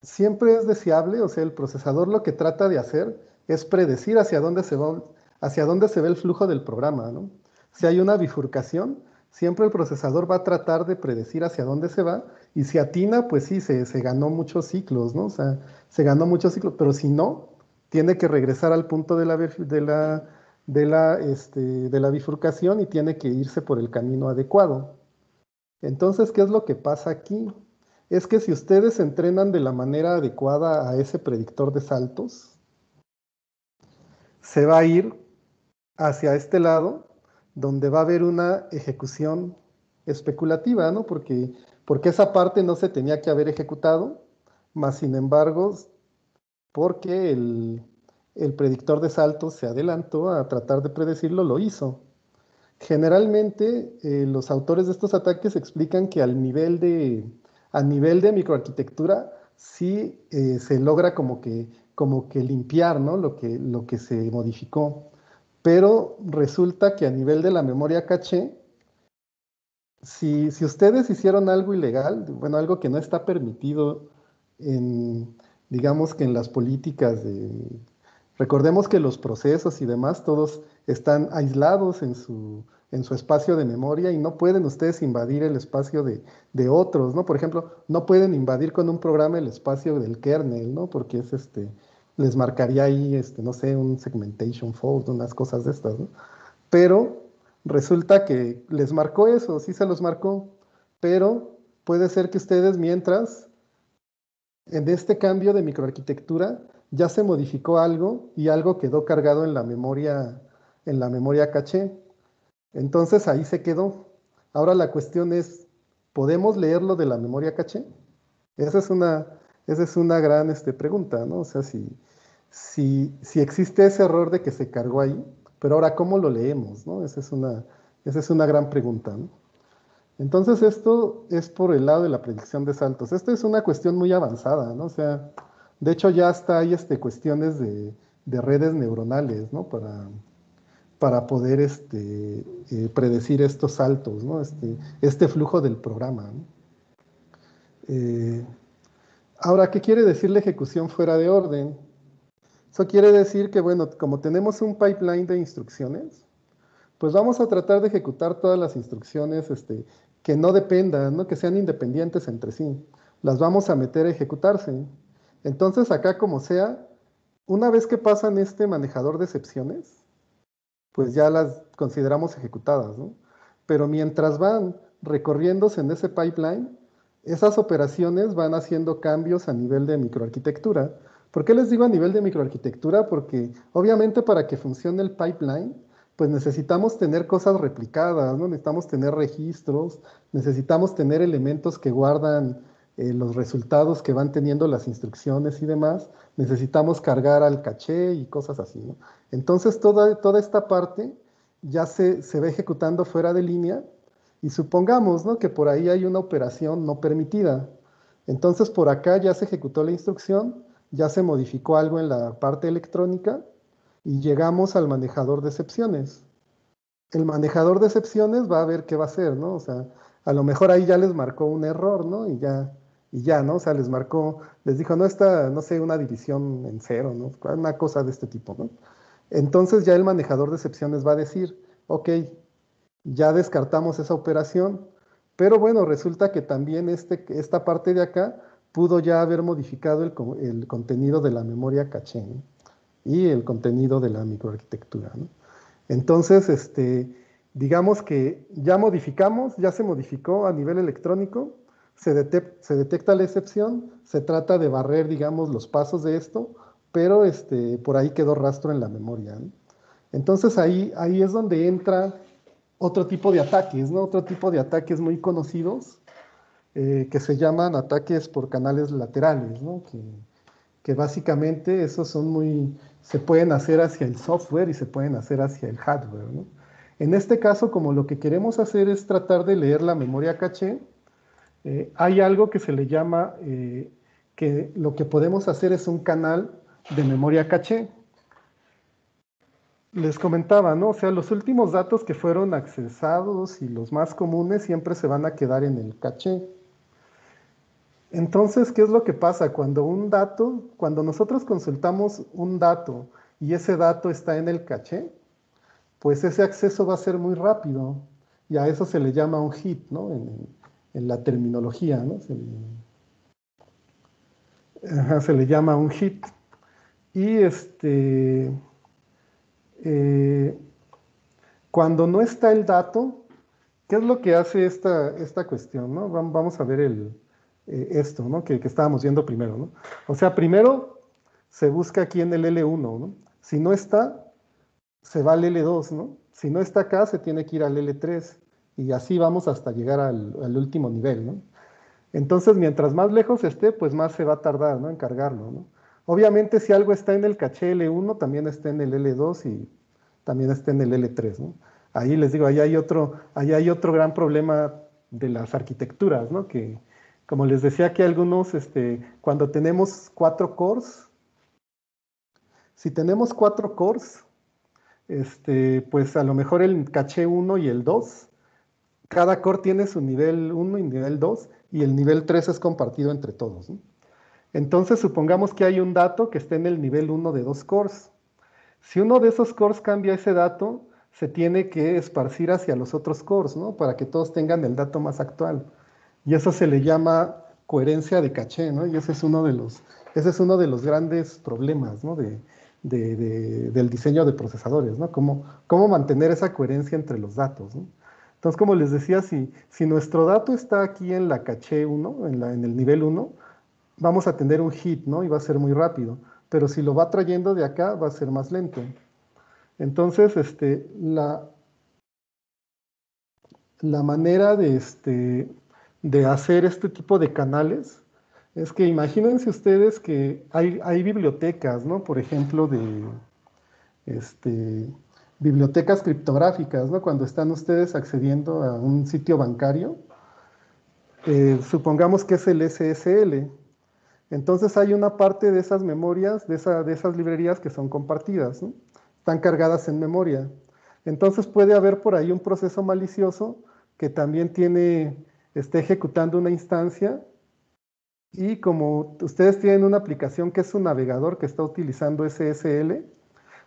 Siempre es deseable, o sea, el procesador lo que trata de hacer es predecir hacia dónde se ve el flujo del programa, ¿no? Si hay una bifurcación, siempre el procesador va a tratar de predecir hacia dónde se va, y si atina, pues sí, se ganó muchos ciclos, ¿no? O sea, se ganó muchos ciclos, pero si no, tiene que regresar al punto de la bifurcación y tiene que irse por el camino adecuado. Entonces, ¿qué es lo que pasa aquí? Es que si ustedes entrenan de la manera adecuada a ese predictor de saltos, se va a ir hacia este lado, donde va a haber una ejecución especulativa, ¿no? Porque esa parte no se tenía que haber ejecutado, más sin embargo, porque el predictor de saltos se adelantó a tratar de predecirlo, lo hizo. Generalmente, los autores de estos ataques explican que a nivel de microarquitectura sí se logra como que limpiar, ¿no? lo que se modificó. Pero resulta que a nivel de la memoria caché, si ustedes hicieron algo ilegal, bueno, algo que no está permitido digamos que en las políticas recordemos que los procesos y demás, todos están aislados en su espacio de memoria y no pueden ustedes invadir el espacio de otros, ¿no? Por ejemplo, no pueden invadir con un programa el espacio del kernel, ¿no? Porque les marcaría ahí, no sé, un segmentation fault, unas cosas de estas, ¿no? Pero resulta que les marcó eso, sí se los marcó, pero puede ser que ustedes mientras, en este cambio de microarquitectura, ya se modificó algo y algo quedó cargado en la memoria caché. Entonces ahí se quedó. Ahora la cuestión es, ¿podemos leerlo de la memoria caché? Esa es esa es una gran pregunta, ¿no? O sea, si existe ese error de que se cargó ahí, pero ahora, ¿cómo lo leemos, no? Esa es una gran pregunta, ¿no? Entonces, esto es por el lado de la predicción de saltos. Esto es una cuestión muy avanzada, ¿no? O sea, de hecho ya hasta hay cuestiones de redes neuronales, ¿no? Para poder predecir estos saltos, ¿no? Este flujo del programa, ¿no? Eh, Ahora, ¿qué quiere decir la ejecución fuera de orden? Eso quiere decir que, bueno, como tenemos un pipeline de instrucciones, pues vamos a tratar de ejecutar todas las instrucciones que no dependan, ¿no? Que sean independientes entre sí. Las vamos a meter a ejecutarse. Entonces, acá como sea, una vez que pasan este manejador de excepciones, pues ya las consideramos ejecutadas, ¿no? Pero mientras van recorriéndose en ese pipeline, esas operaciones van haciendo cambios a nivel de microarquitectura. ¿Por qué les digo a nivel de microarquitectura? Porque obviamente para que funcione el pipeline, pues necesitamos tener cosas replicadas, ¿no? Necesitamos tener registros, necesitamos tener elementos que guardan los resultados que van teniendo las instrucciones y demás. Necesitamos cargar al caché y cosas así, ¿no? Entonces toda esta parte ya se va ejecutando fuera de línea y supongamos, ¿no? Que por ahí hay una operación no permitida. Entonces por acá ya se ejecutó la instrucción, ya se modificó algo en la parte electrónica y llegamos al manejador de excepciones. El manejador de excepciones va a ver qué va a hacer, ¿no? O sea, a lo mejor ahí ya les marcó un error, ¿no? Y ya, ¿no? O sea, les dijo, no está, no sé, una división en cero, ¿no? Una cosa de este tipo, ¿no? Entonces ya el manejador de excepciones va a decir, ok, ya descartamos esa operación, pero bueno, resulta que también esta parte de acá pudo ya haber modificado el contenido de la memoria caché, ¿no? Y el contenido de la microarquitectura, ¿no? Entonces, digamos que ya modificamos, ya se modificó a nivel electrónico, se detecta la excepción, se trata de barrer, digamos, los pasos de esto, pero por ahí quedó rastro en la memoria, ¿no? Entonces ahí es donde entra otro tipo de ataques, ¿no? Otro tipo de ataques muy conocidos que se llaman ataques por canales laterales, ¿no? Que básicamente esos se pueden hacer hacia el software y se pueden hacer hacia el hardware, ¿no? En este caso, como lo que queremos hacer es tratar de leer la memoria caché, hay algo que se le llama, que lo que podemos hacer es un canal de memoria caché. Les comentaba, ¿no? O sea, los últimos datos que fueron accesados y los más comunes siempre se van a quedar en el caché. Entonces, ¿qué es lo que pasa? Cuando nosotros consultamos un dato y ese dato está en el caché, pues ese acceso va a ser muy rápido y a eso se le llama un hit, ¿no? En la terminología, ¿no? Se le llama un hit. Y eh, cuando no está el dato, ¿qué es lo que hace esta cuestión, ¿no? Vamos a ver esto, ¿no? Que estábamos viendo primero, ¿no? O sea, primero se busca aquí en el L1, ¿no? Si no está, se va al L2, ¿no? Si no está acá, se tiene que ir al L3 y así vamos hasta llegar al último nivel, ¿no? Entonces, mientras más lejos esté, pues más se va a tardar, ¿no? En cargarlo, ¿no? Obviamente, si algo está en el caché L1, también está en el L2 y también está en el L3, ¿no? Ahí les digo, ahí hay otro gran problema de las arquitecturas, ¿no? Que, como les decía que algunos, cuando tenemos 4 cores, si tenemos 4 cores, pues a lo mejor el caché 1 y el 2, cada core tiene su nivel 1 y nivel 2, y el nivel 3 es compartido entre todos, ¿no? Entonces, supongamos que hay un dato que esté en el nivel 1 de 2 cores. Si uno de esos cores cambia ese dato, se tiene que esparcir hacia los otros cores, ¿no? Para que todos tengan el dato más actual. Y eso se le llama coherencia de caché, ¿no? Y ese es uno de los grandes problemas, ¿no? Del diseño de procesadores, ¿no? Cómo mantener esa coherencia entre los datos, ¿no? Entonces, como les decía, si nuestro dato está aquí en la caché 1, en el nivel 1, vamos a tener un hit, ¿no? Y va a ser muy rápido. pero si lo va trayendo de acá va a ser más lento. Entonces, la manera de hacer este tipo de canales es que imagínense ustedes que hay bibliotecas, ¿no? Por ejemplo, este, bibliotecas criptográficas, ¿no? Cuando están ustedes accediendo a un sitio bancario, supongamos que es el SSL. Entonces hay una parte de esas memorias, de esas librerías que son compartidas, ¿no? Están cargadas en memoria. Entonces puede haber por ahí un proceso malicioso que también está ejecutando una instancia y como ustedes tienen una aplicación que es un navegador que está utilizando SSL,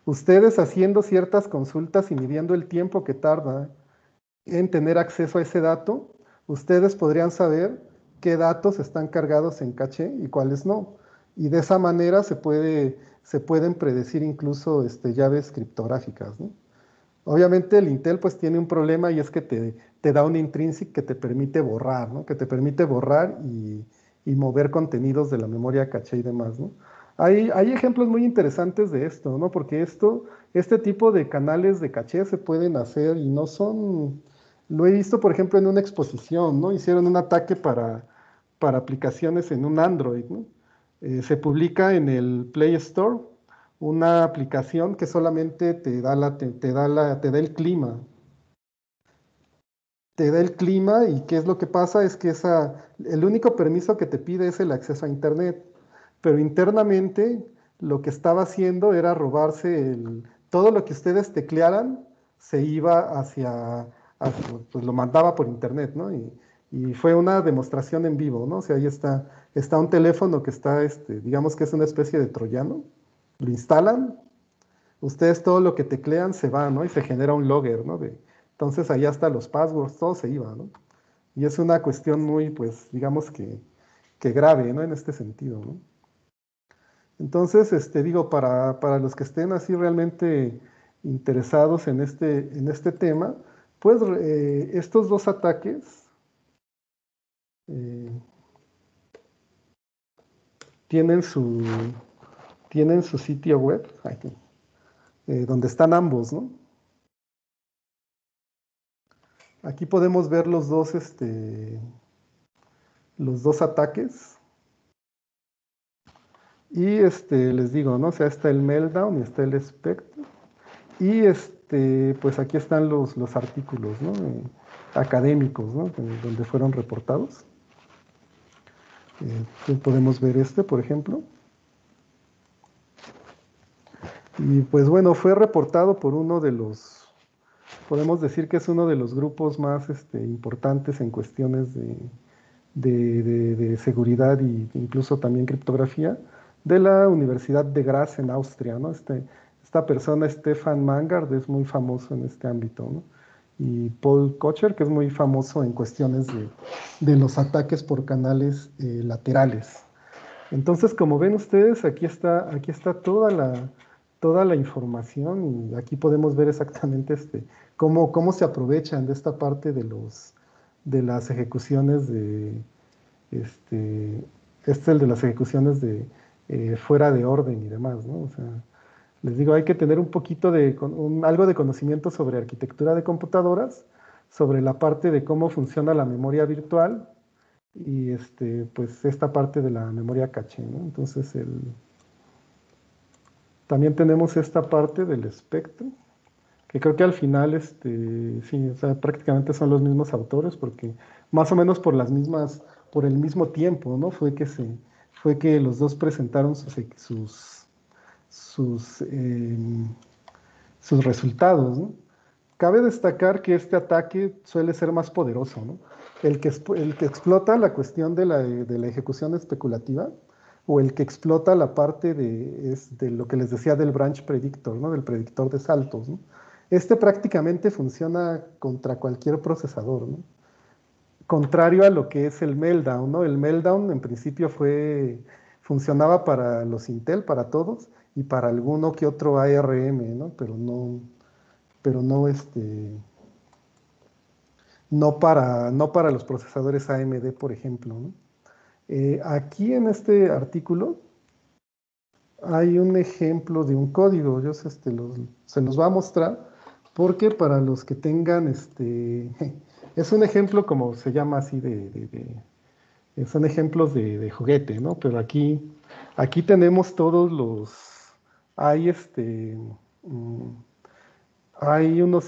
ustedes haciendo ciertas consultas y midiendo el tiempo que tarda en tener acceso a ese dato, ustedes podrían saber qué datos están cargados en caché y cuáles no. Y de esa manera se pueden predecir incluso llaves criptográficas, ¿no? Obviamente el Intel pues tiene un problema y es que te da un intrinsic que te permite borrar, ¿no? Que te permite borrar y mover contenidos de la memoria caché y demás, ¿no? Hay ejemplos muy interesantes de esto, ¿no? Porque este tipo de canales de caché se pueden hacer y no son... Lo he visto, por ejemplo, en una exposición, ¿no? Hicieron un ataque para aplicaciones en un Android, ¿no? Se publica en el Play Store una aplicación que solamente te da el clima. Te da el clima y qué es lo que pasa es que el único permiso que te pide es el acceso a Internet. Pero internamente lo que estaba haciendo era robarse todo lo que ustedes teclearan se iba pues lo mandaba por Internet, ¿no? Y fue una demostración en vivo, ¿no? O sea, ahí está un teléfono que está, digamos que es una especie de troyano, lo instalan, ustedes todo lo que teclean se va, ¿no? Y se genera un logger, ¿no? Entonces ahí hasta los passwords, todo se iba, ¿no? Y es una cuestión muy, pues, digamos que grave, ¿no? En este sentido, ¿no? Entonces, digo, para los que estén así realmente interesados en este tema, pues estos dos ataques eh, tienen su sitio web, aquí, donde están ambos, ¿no? Aquí podemos ver los dos ataques. Y les digo, ¿no? O sea, está el Meltdown y está el Spectre. Y pues aquí están los artículos, ¿no? Académicos, ¿no? Donde fueron reportados. Podemos ver por ejemplo. Y pues bueno, fue reportado por podemos decir que es uno de los grupos más importantes en cuestiones de seguridad e incluso también criptografía de la Universidad de Graz en Austria, ¿no? Esta persona, Stefan Mangard, es muy famoso en este ámbito, ¿no? Y Paul Kocher, que es muy famoso en cuestiones de los ataques por canales laterales. Entonces, como ven ustedes, aquí está toda la información y aquí podemos ver exactamente cómo se aprovechan de esta parte de las ejecuciones este, es el de las ejecuciones fuera de orden y demás, ¿no? O sea, les digo, hay que tener un poquito algo de conocimiento sobre arquitectura de computadoras, sobre la parte de cómo funciona la memoria virtual y pues esta parte de la memoria caché, ¿no? Entonces también tenemos esta parte del espectro, que creo que al final sí, o sea, prácticamente son los mismos autores, porque más o menos por el mismo tiempo, ¿no? Fue que los dos presentaron sus, em, sus resultados, ¿no? Cabe destacar que este ataque suele ser más poderoso, ¿no? El que explota la cuestión de la ejecución especulativa o el que explota la parte de lo que les decía del branch predictor, ¿no? Del predictor de saltos, ¿no? Prácticamente funciona contra cualquier procesador, ¿no? Contrario a lo que es el Meltdown, ¿no? El Meltdown en principio funcionaba para los Intel, para todos, y para alguno que otro ARM, ¿no? Pero no para los procesadores AMD, por ejemplo, ¿no? Aquí en este artículo hay un ejemplo de un código. Yo se los voy a mostrar porque para los que tengan, es un ejemplo como se llama así son ejemplos de juguete, ¿no? Pero aquí tenemos todos hay mm, hay unos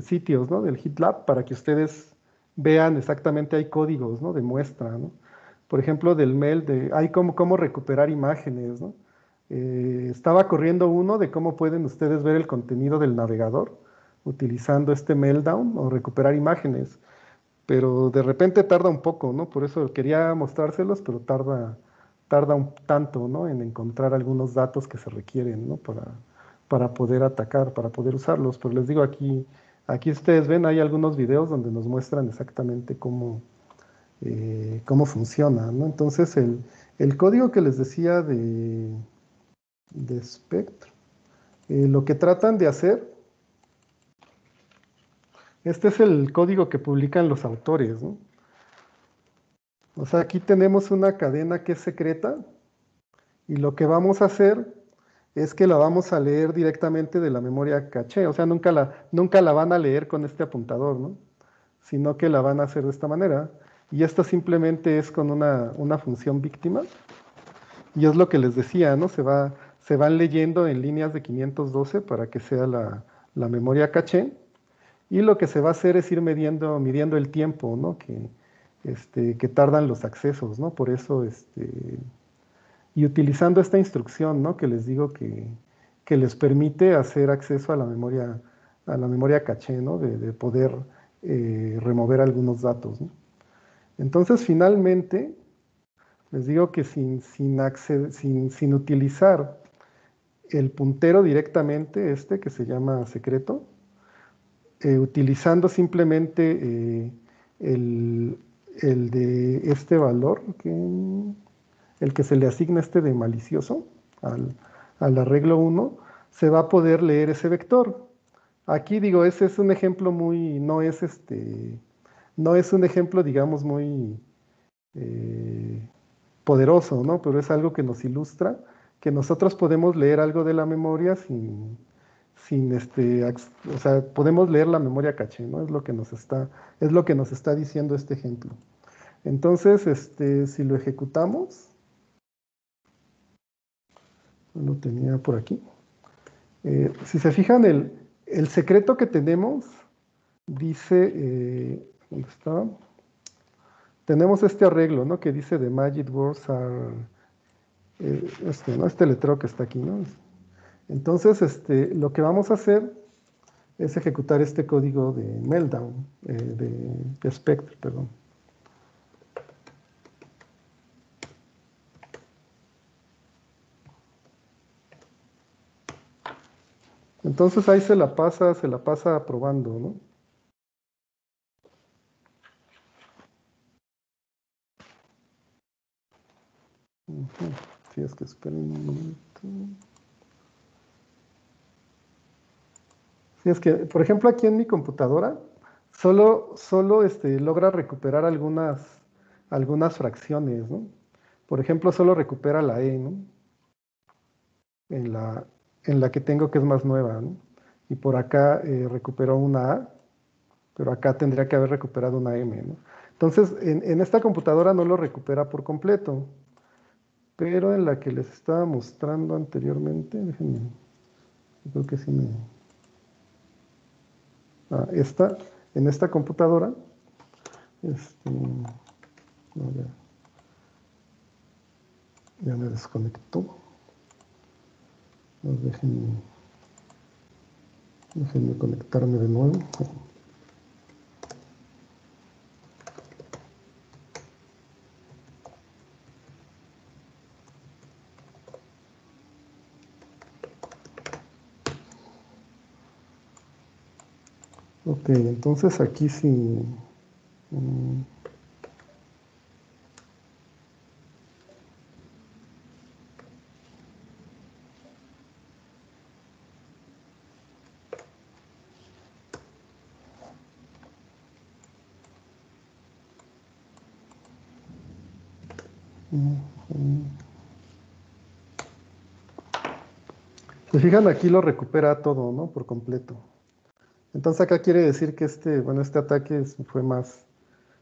sitios, ¿no? Del HitLab para que ustedes vean exactamente, hay códigos, ¿no? De muestra, ¿no? Por ejemplo, del mail, hay cómo recuperar imágenes, ¿no? Estaba corriendo uno de cómo pueden ustedes ver el contenido del navegador utilizando este Meltdown o recuperar imágenes, pero de repente tarda un poco, ¿no? Por eso quería mostrárselos, pero tarda un tanto, ¿no? En encontrar algunos datos que se requieren, ¿no? Para poder atacar, para poder usarlos. Pero les digo, aquí ustedes ven, hay algunos videos donde nos muestran exactamente cómo funciona, ¿no? Entonces, el código que les decía de Spectre, lo que tratan de hacer, este es el código que publican los autores, ¿no? O sea, aquí tenemos una cadena que es secreta y lo que vamos a hacer es que la vamos a leer directamente de la memoria caché. O sea, nunca la van a leer con este apuntador, ¿no? Sino que la van a hacer de esta manera. Y esto simplemente es con una función víctima. Y es lo que les decía, ¿no? Se van leyendo en líneas de 512 para que sea la memoria caché. Y lo que se va a hacer es ir midiendo el tiempo, ¿no? Que tardan los accesos, ¿no? Por eso, y utilizando esta instrucción, ¿no? Que les digo que les permite hacer acceso a la memoria caché, ¿no? De poder remover algunos datos, ¿no? Entonces, finalmente, les digo que sin utilizar el puntero directamente, que se llama secreto, utilizando simplemente el, el de este valor, el que se le asigna de malicioso al arreglo 1, se va a poder leer ese vector. Aquí digo, ese es un ejemplo no es un ejemplo, digamos, muy eh, poderoso, ¿no? Pero es algo que nos ilustra que nosotros podemos leer algo de la memoria o sea, podemos leer la memoria caché, ¿no? Es lo que nos está diciendo este ejemplo. Entonces, si lo ejecutamos, lo tenía por aquí. Si se fijan, el secreto que tenemos dice, ¿dónde está? Tenemos este arreglo, ¿no? Que dice the magic words are, ¿no? Este letrero que está aquí, ¿no? Entonces, lo que vamos a hacer es ejecutar este código de Meltdown, de Spectre, perdón. Entonces ahí se la pasa probando, ¿no? Si es que esperen un momento. Si es que, por ejemplo, aquí en mi computadora, solo logra recuperar algunas fracciones, ¿no? Por ejemplo, solo recupera la E, ¿no? En la, en la que tengo que es más nueva, ¿no? Y por acá recuperó una A, pero acá tendría que haber recuperado una M, ¿no? Entonces, en esta computadora no lo recupera por completo, pero en la que les estaba mostrando anteriormente, déjenme, creo que sí en esta computadora, no, ya me desconectó. Déjenme conectarme de nuevo. Ok, entonces aquí sí. mm, Se fijan, aquí lo recupera todo, ¿no? Por completo. Entonces acá quiere decir que este ataque fue más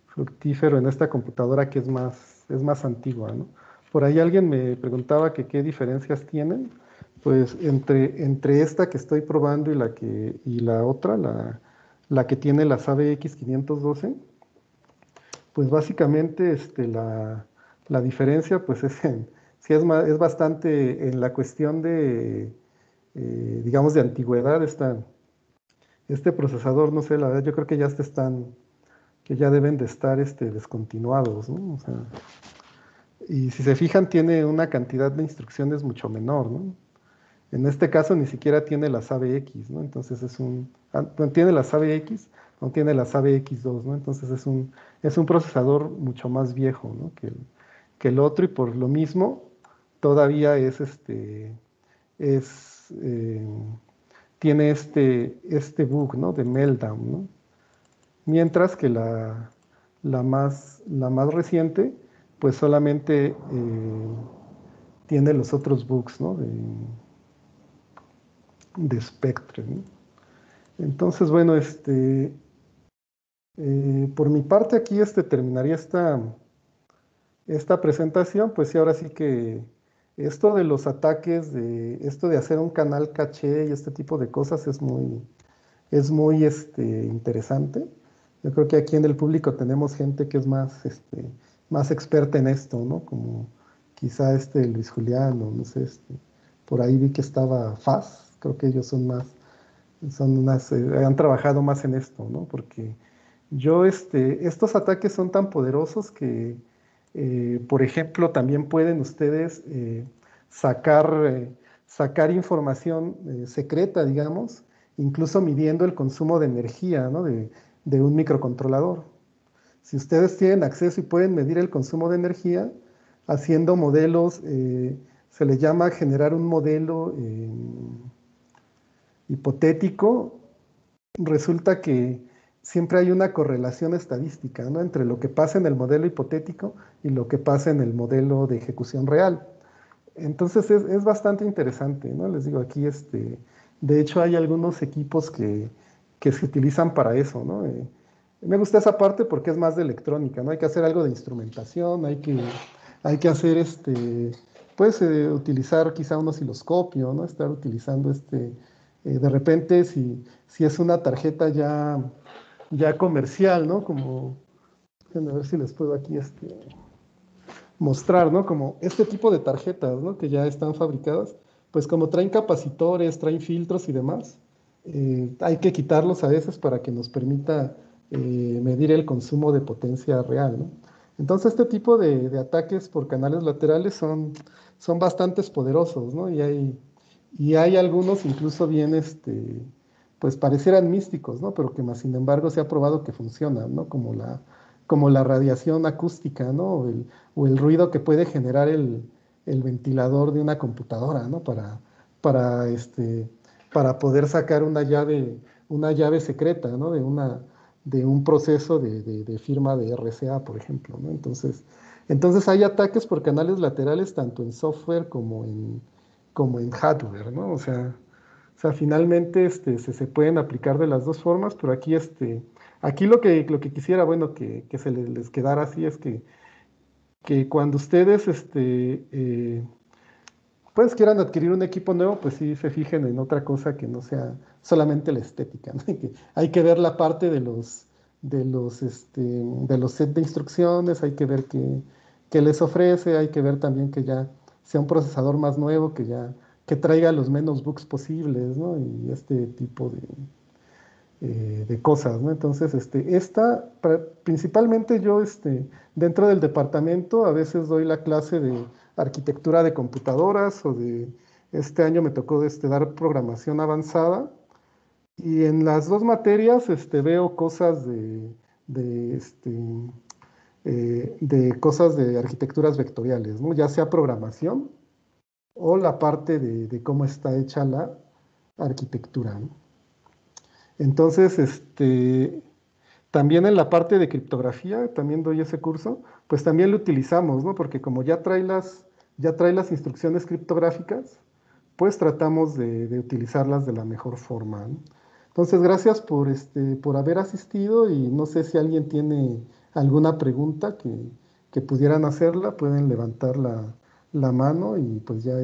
fructífero en esta computadora que es más antigua, ¿no? Por ahí alguien me preguntaba que qué diferencias tienen. Pues entre esta que estoy probando y la otra, la que tiene las AVX 512, pues básicamente la diferencia pues sí es bastante en la cuestión de, digamos, de antigüedad. Este procesador, no sé, la verdad yo creo que que ya deben de estar descontinuados, ¿no? O sea, y si se fijan, tiene una cantidad de instrucciones mucho menor, ¿no? En este caso ni siquiera tiene las ABX, ¿no? Entonces no tiene las ABX, no tiene las ABX2, ¿no? Entonces es un procesador mucho más viejo, ¿no? Que el otro, y por lo mismo todavía es, eh, tiene este bug, ¿no? De meltdown, ¿no? Mientras que la más reciente, pues solamente tiene los otros bugs, ¿no? De Spectre, ¿no? Entonces, bueno, por mi parte aquí terminaría esta presentación. Pues sí, ahora sí que esto de los ataques, esto de hacer un canal caché y este tipo de cosas es muy interesante. Yo creo que aquí en el público tenemos gente que es más experta en esto, ¿no? Como quizá Luis Julián, o no sé, por ahí vi que estaba Faz, creo que ellos han trabajado más en esto, ¿no? Porque estos ataques son tan poderosos que, por ejemplo, también pueden ustedes sacar, sacar información secreta, digamos, incluso midiendo el consumo de energía, ¿no? De un microcontrolador. Si ustedes tienen acceso y pueden medir el consumo de energía, haciendo modelos, se le llama generar un modelo hipotético. Resulta que siempre hay una correlación estadística, ¿no? Entre lo que pasa en el modelo hipotético y lo que pasa en el modelo de ejecución real. Entonces es bastante interesante, ¿no? Les digo, aquí de hecho hay algunos equipos que se utilizan para eso, ¿no? Me gusta esa parte porque es más de electrónica, ¿no? Hay que hacer algo de instrumentación, hay que hacer pues utilizar quizá un osciloscopio, ¿no? Estar utilizando de repente si es una tarjeta ya comercial, ¿no? Como, déjenme ver si les puedo aquí mostrar, ¿no? Como este tipo de tarjetas, ¿no? Que ya están fabricadas, pues como traen capacitores, traen filtros y demás, hay que quitarlos a veces para que nos permita medir el consumo de potencia real, ¿no? Entonces este tipo de ataques por canales laterales son bastante poderosos, ¿no? Y hay algunos incluso bien, pues parecieran místicos, ¿no? Pero que más sin embargo se ha probado que funcionan, ¿no? Como la radiación acústica, ¿no? O el ruido que puede generar el ventilador de una computadora, ¿no? Para, para poder sacar una llave secreta, ¿no? De un proceso de firma de RCA, por ejemplo, ¿no? Entonces hay ataques por canales laterales tanto en software como en hardware, ¿no? O sea, finalmente se pueden aplicar de las dos formas, pero aquí, aquí lo que quisiera, bueno, que se les quedara así es que cuando ustedes pues quieran adquirir un equipo nuevo, pues sí se fijen en otra cosa que no sea solamente la estética, ¿no? Que hay que ver la parte de los set de instrucciones, hay que ver qué les ofrece, hay que ver también que ya sea un procesador más nuevo, que traiga los menos bugs posibles, ¿no? Y este tipo de cosas, ¿no? Entonces, principalmente yo, dentro del departamento, a veces doy la clase de arquitectura de computadoras este año me tocó, dar programación avanzada, y en las dos materias, veo cosas de, este, de cosas de arquitecturas vectoriales, ¿no? Ya sea programación o la parte de cómo está hecha la arquitectura, ¿no? Entonces, también en la parte de criptografía, también doy ese curso, pues también lo utilizamos, ¿no? Porque como ya trae las instrucciones criptográficas, pues tratamos de utilizarlas de la mejor forma, ¿no? Entonces, gracias por haber asistido y no sé si alguien tiene alguna pregunta que pudieran hacerla, pueden levantar la mano y pues ya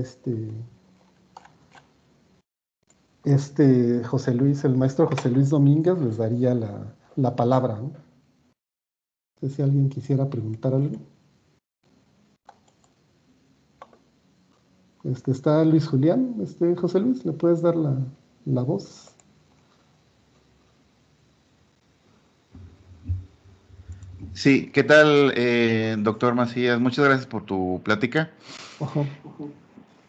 José Luis, el maestro José Luis Domínguez les daría la palabra, ¿no? No sé si alguien quisiera preguntar algo. Está Luis Julián, José Luis, ¿le puedes dar la voz? Sí, ¿qué tal, doctor Macías? Muchas gracias por tu plática. Ajá.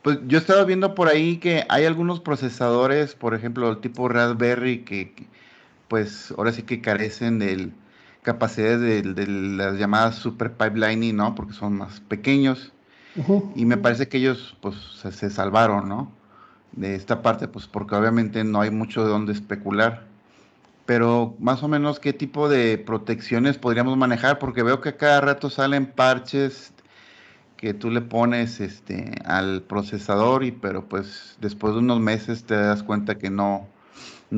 Pues yo estaba viendo por ahí que hay algunos procesadores, por ejemplo, el tipo Raspberry, pues ahora sí que carecen de capacidades de las llamadas super pipelining, ¿no? Porque son más pequeños. Y me Ujú. parece que ellos, pues, se salvaron, ¿no? De esta parte, pues, porque obviamente no hay mucho de dónde especular. Pero más o menos, ¿qué tipo de protecciones podríamos manejar? Porque veo que a cada rato salen parches que tú le pones al procesador pero pues después de unos meses te das cuenta que no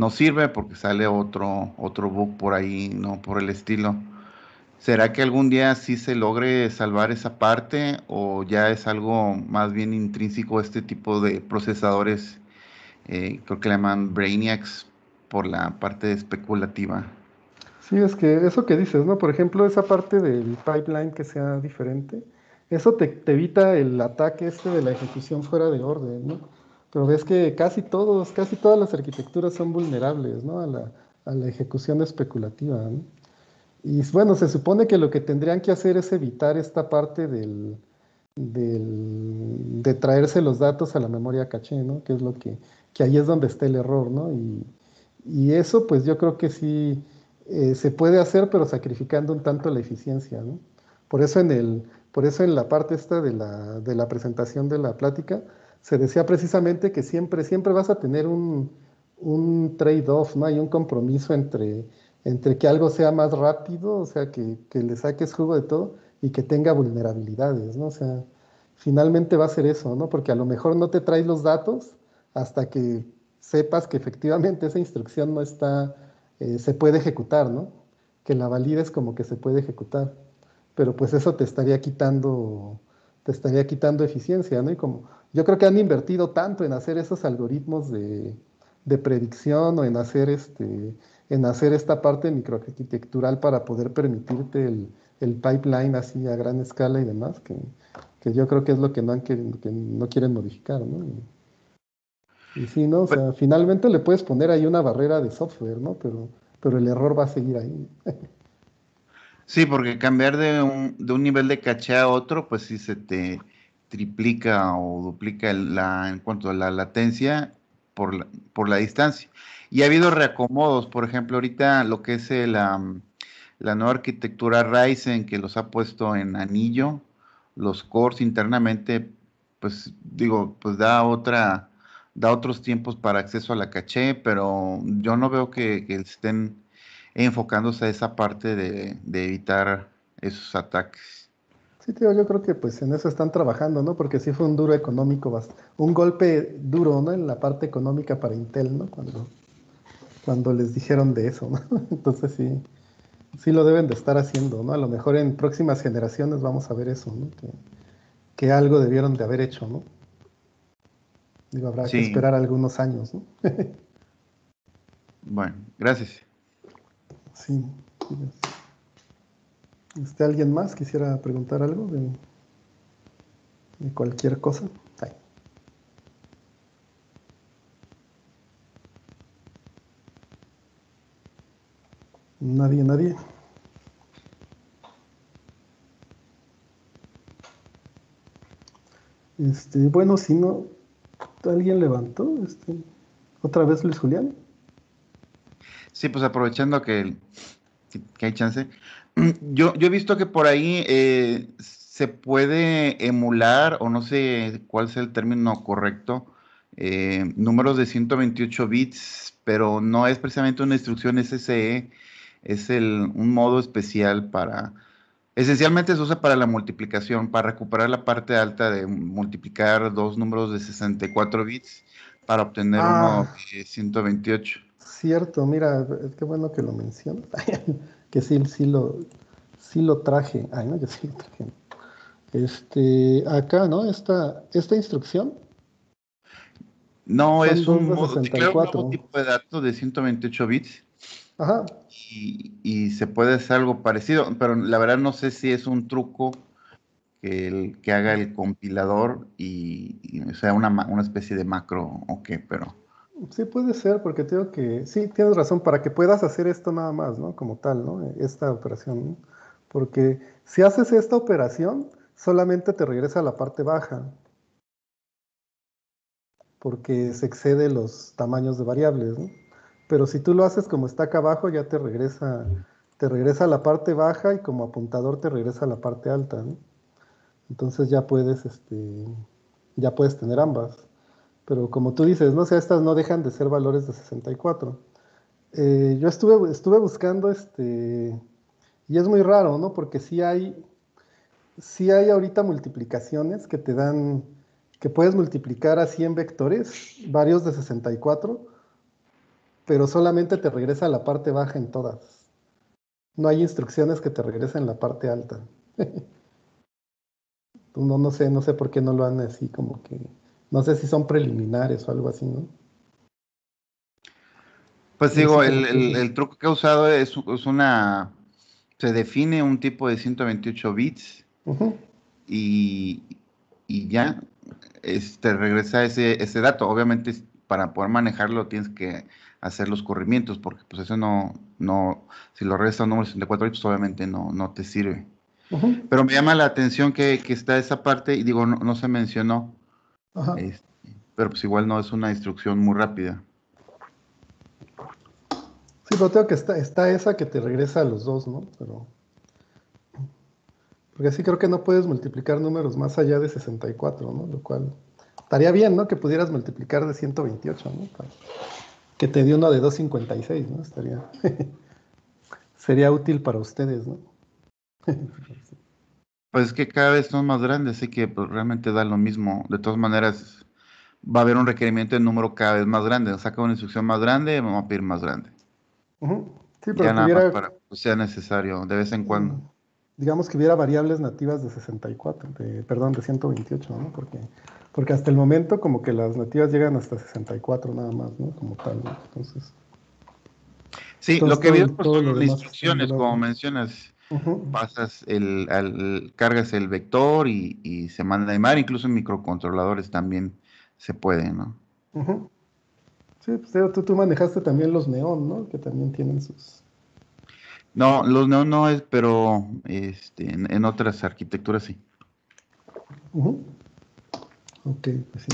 sirve porque sale otro bug por ahí, no por el estilo. ¿Será que algún día sí se logre salvar esa parte o ya es algo más bien intrínseco a este tipo de procesadores? Creo que le llaman Brainiacs por la parte especulativa. Sí, es que eso que dices, ¿no? Por ejemplo, esa parte del pipeline que sea diferente, eso te evita el ataque de la ejecución fuera de orden, ¿no? Pero ves que casi todas las arquitecturas son vulnerables, ¿no? A la ejecución especulativa, ¿no? Y bueno, se supone que lo que tendrían que hacer es evitar esta parte de traerse los datos a la memoria caché, ¿no? Que es que ahí es donde está el error, ¿no? Y eso, pues yo creo que sí se puede hacer, pero sacrificando un tanto la eficiencia, ¿no? Por eso por eso en la parte esta de la presentación de la plática, se decía precisamente que siempre vas a tener un trade-off, ¿no? Hay un compromiso entre que algo sea más rápido, o sea, que le saques jugo de todo y que tenga vulnerabilidades, ¿no? O sea, finalmente va a ser eso, ¿no? Porque a lo mejor no te traes los datos hasta que sepas que efectivamente esa instrucción no está, se puede ejecutar, ¿no? Que la valides como que se puede ejecutar. Pero pues eso te estaría quitando eficiencia, ¿no? Y como yo creo que han invertido tanto en hacer esos algoritmos de predicción o en hacer esta parte microarquitectural para poder permitirte el pipeline así a gran escala y demás, que yo creo que es lo que no quieren modificar, ¿no? Y sí, ¿no? O Pues, sea, finalmente le puedes poner ahí una barrera de software, ¿no? Pero el error va a seguir ahí. sí, porque cambiar de un nivel de caché a otro, pues sí se te triplica o duplica en cuanto a la latencia por la distancia. Y ha habido reacomodos, por ejemplo, ahorita lo que es la nueva arquitectura Ryzen que los ha puesto en anillo, los cores internamente, pues digo, pues da otros tiempos para acceso a la caché, pero yo no veo que estén enfocándose a esa parte de evitar esos ataques. Sí, tío, yo creo que pues en eso están trabajando, ¿no? Porque sí fue un duro económico, un golpe duro, ¿no? En la parte económica para Intel, ¿no? Cuando les dijeron de eso, ¿no? Entonces sí lo deben de estar haciendo, ¿no? A lo mejor en próximas generaciones vamos a ver eso, ¿no? Que algo debieron de haber hecho, ¿no? Digo, habrá que Sí, esperar algunos años, ¿no? bueno, gracias. Sí. ¿Alguien más quisiera preguntar algo de cualquier cosa? Ay, nadie. Bueno, si no, ¿alguien levantó? ¿Otra vez Luis Julián? Sí, pues aprovechando que hay chance. Yo he visto que por ahí se puede emular, o no sé cuál es el término correcto, números de 128 bits, pero no es precisamente una instrucción SSE, es un modo especial Esencialmente se usa para la multiplicación, para recuperar la parte alta de multiplicar dos números de 64 bits para obtener uno Ah, de 128. cierto, mira, qué bueno que lo mencionas. Que sí lo traje. Ay, no, yo sí lo traje. Acá, ¿no? Esta instrucción No, son es dos un de modo, sesenta y declara un nuevo cuatro. tipo de dato de 128 bits Ajá, y se puede hacer algo parecido, pero la verdad no sé si es un truco que haga el compilador y sea una especie de macro o qué, pero sí puede ser, porque tengo que, sí, tienes razón, para que puedas hacer esto nada más, ¿no? Como tal, ¿no? Esta operación, ¿no? Porque si haces esta operación, solamente te regresa a la parte baja, porque se excede los tamaños de variables, ¿no? Pero si tú lo haces como está acá abajo, ya te regresa a la parte baja y como apuntador te regresa a la parte alta, ¿no? Entonces ya puedes tener ambas. Pero como tú dices, no sé, estas no dejan de ser valores de 64. Yo estuve buscando y es muy raro, ¿no? Porque sí hay ahorita multiplicaciones que te dan, que puedes multiplicar a 100 vectores, varios de 64, pero solamente te regresa a la parte baja en todas. No hay instrucciones que te regresen la parte alta. No sé por qué no lo han así como que, no sé si son preliminares o algo así, ¿no? pues Pero sí digo, como que eso. el truco que he usado se define un tipo de 128 bits Ujú. y, y ya, regresa ese dato. Obviamente, para poder manejarlo tienes que hacer los corrimientos, porque pues eso si lo regresas a un número de 64 bits, obviamente no te sirve. Ujú. Pero me llama la atención que está esa parte, y digo, no se mencionó, Ajá. este, pero pues igual no es una instrucción muy rápida. Sí, pero tengo que está esa que te regresa a los dos, ¿no? Pero, porque sí creo que no puedes multiplicar números más allá de 64, ¿no? Lo cual estaría bien, ¿no? Que pudieras multiplicar de 128, ¿no? Que te dio uno de 256, ¿no? Sería útil para ustedes, ¿no? Pues es que cada vez son más grandes, así que pues, realmente da lo mismo. De todas maneras, va a haber un requerimiento de número cada vez más grande. Saca una instrucción más grande, vamos a pedir más grande. Ujú. Sí, pero Ya que nada más hubiera, para que sea necesario, de vez en mm, cuando. digamos que hubiera variables nativas de 64, perdón, de 128, ¿no? Porque hasta el momento como que las nativas llegan hasta 64 nada más, ¿no? Como tal, ¿no? Sí, lo que he visto pues, Todo lo son demás es instrucciones, como triangular. mencionas. Ujú, Cargas el vector y se manda a llamar, incluso en microcontroladores también se puede, ¿no? ujú. Sí, pues tú manejaste también los neón, ¿no? Que también tienen sus... No, los no es, pero en otras arquitecturas sí. Ujú. Ok, pues sí.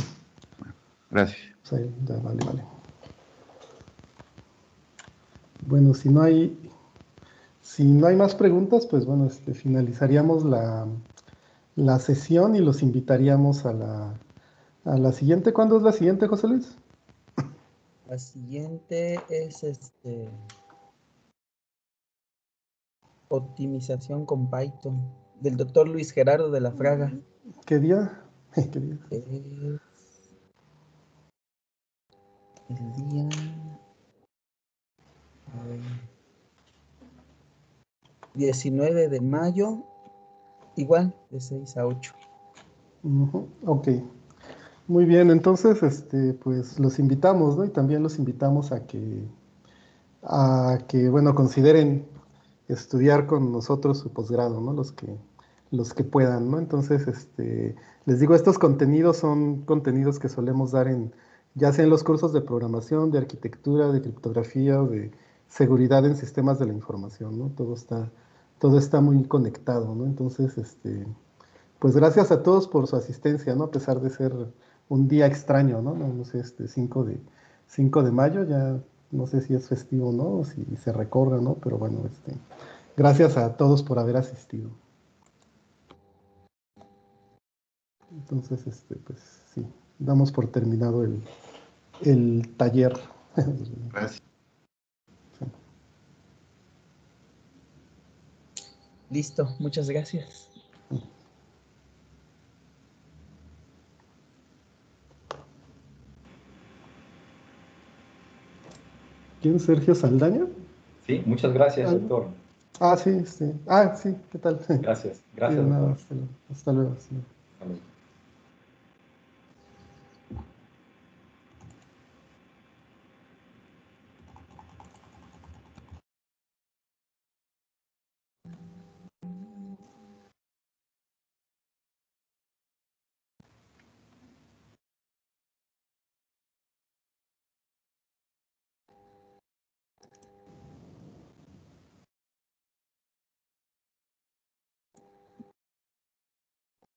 Gracias. Pues ahí, ya, vale, vale. Bueno, si no hay más preguntas, pues bueno, finalizaríamos la sesión y los invitaríamos a la siguiente. ¿Cuándo es la siguiente, José Luis? La siguiente es optimización con Python del doctor Luis Gerardo de la Fraga. ¿Qué día? ¿Qué día? Es el día, a ver, 19 de mayo, igual, de 6 a 8. Ujú, ok, muy bien, entonces, pues los invitamos, ¿no? Y también los invitamos a que, bueno, consideren estudiar con nosotros su posgrado, ¿no? Los que puedan, ¿no? Entonces, les digo, estos contenidos son contenidos que solemos dar ya sea en los cursos de programación, de arquitectura, de criptografía o de seguridad en sistemas de la información, ¿no? Todo está muy conectado, ¿no? Entonces, pues gracias a todos por su asistencia, ¿no? A pesar de ser un día extraño, ¿no? No sé, 5 de mayo, ya no sé si es festivo, ¿no? O si se recorre, ¿no? Pero bueno, gracias a todos por haber asistido. Entonces, pues sí, damos por terminado el taller. Gracias. Listo, muchas gracias. ¿Quién? ¿Sergio Saldaña? Sí, muchas gracias, doctor. Ah, sí, sí. Ah, sí, ¿qué tal? Gracias, Sí, gracias, nada, doctor. hasta luego. Hasta luego. Sí.